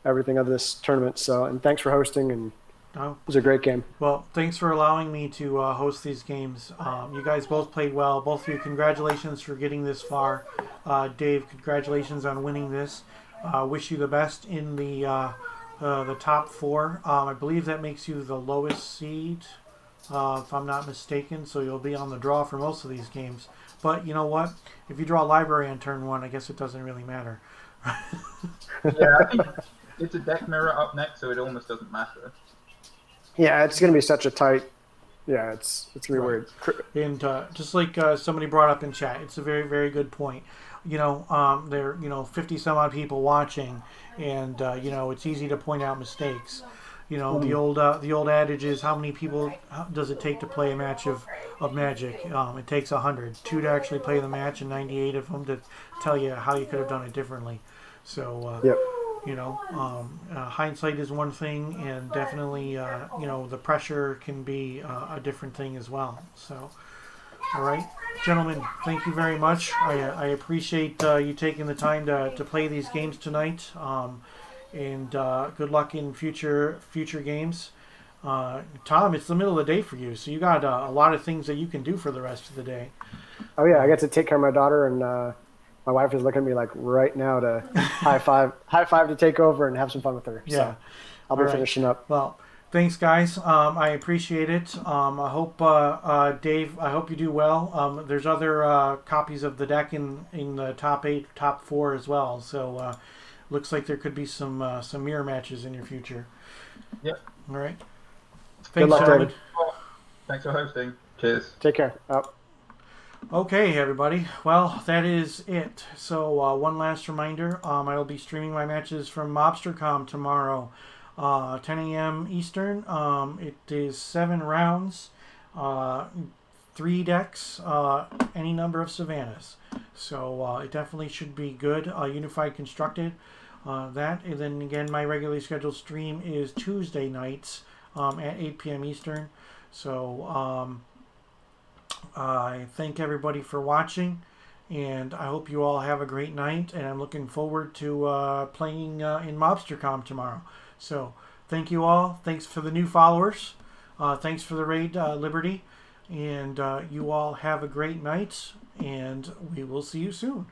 everything of this tournament. So, and thanks for hosting, and Oh. it was a great game. Well, thanks for allowing me to host these games. You guys both played well. Both of you, congratulations for getting this far. Dave, congratulations on winning this. Wish you the best in the top 4. I believe that makes you the lowest seed, if I'm not mistaken. So you'll be on the draw for most of these games. But you know what? If you draw a library on turn 1, I guess it doesn't really matter. Yeah, I think it's a deck mirror up next, so it almost doesn't matter. Yeah, it's gonna be such a tight. Yeah, it's gonna be weird. And just like somebody brought up in chat, it's a very, very good point. There are 50 some odd people watching, and it's easy to point out mistakes. The old adage is, how many people does it take to play a match of Magic? It takes 100, 2 to actually play the match, and 98 of them to tell you how you could have done it differently. So Yep. hindsight is one thing, and definitely the pressure can be a different thing as well. So, all right, gentlemen, thank you very much. I appreciate you taking the time to play these games tonight, and good luck in future games. Tom, it's the middle of the day for you, so you got a lot of things that you can do for the rest of the day. Oh yeah, I get to take care of my daughter, and my wife is looking at me like right now to high five to take over and have some fun with her. Yeah. So I'll be All right. finishing up. Well, thanks, guys. I appreciate it. I hope, Dave, I hope you do well. There's other copies of the deck in the top 8, top 4 as well. So looks like there could be some mirror matches in your future. Yep. All right. Good Thanks, luck, gentlemen. David. Thanks for hosting. Cheers. Take care. Oh. Okay, everybody. Well, that is it. So one last reminder, I will be streaming my matches from MobsterCom tomorrow, 10 a.m. Eastern. It is 7 rounds, 3 decks, any number of Savannas. So it definitely should be good. Unified Constructed. That, and then again, my regularly scheduled stream is Tuesday nights at 8 p.m. Eastern. So I thank everybody for watching, and I hope you all have a great night, and I'm looking forward to playing in MobsterCom tomorrow. So thank you all. Thanks for the new followers. Thanks for the raid, Liberty. And you all have a great night, and we will see you soon.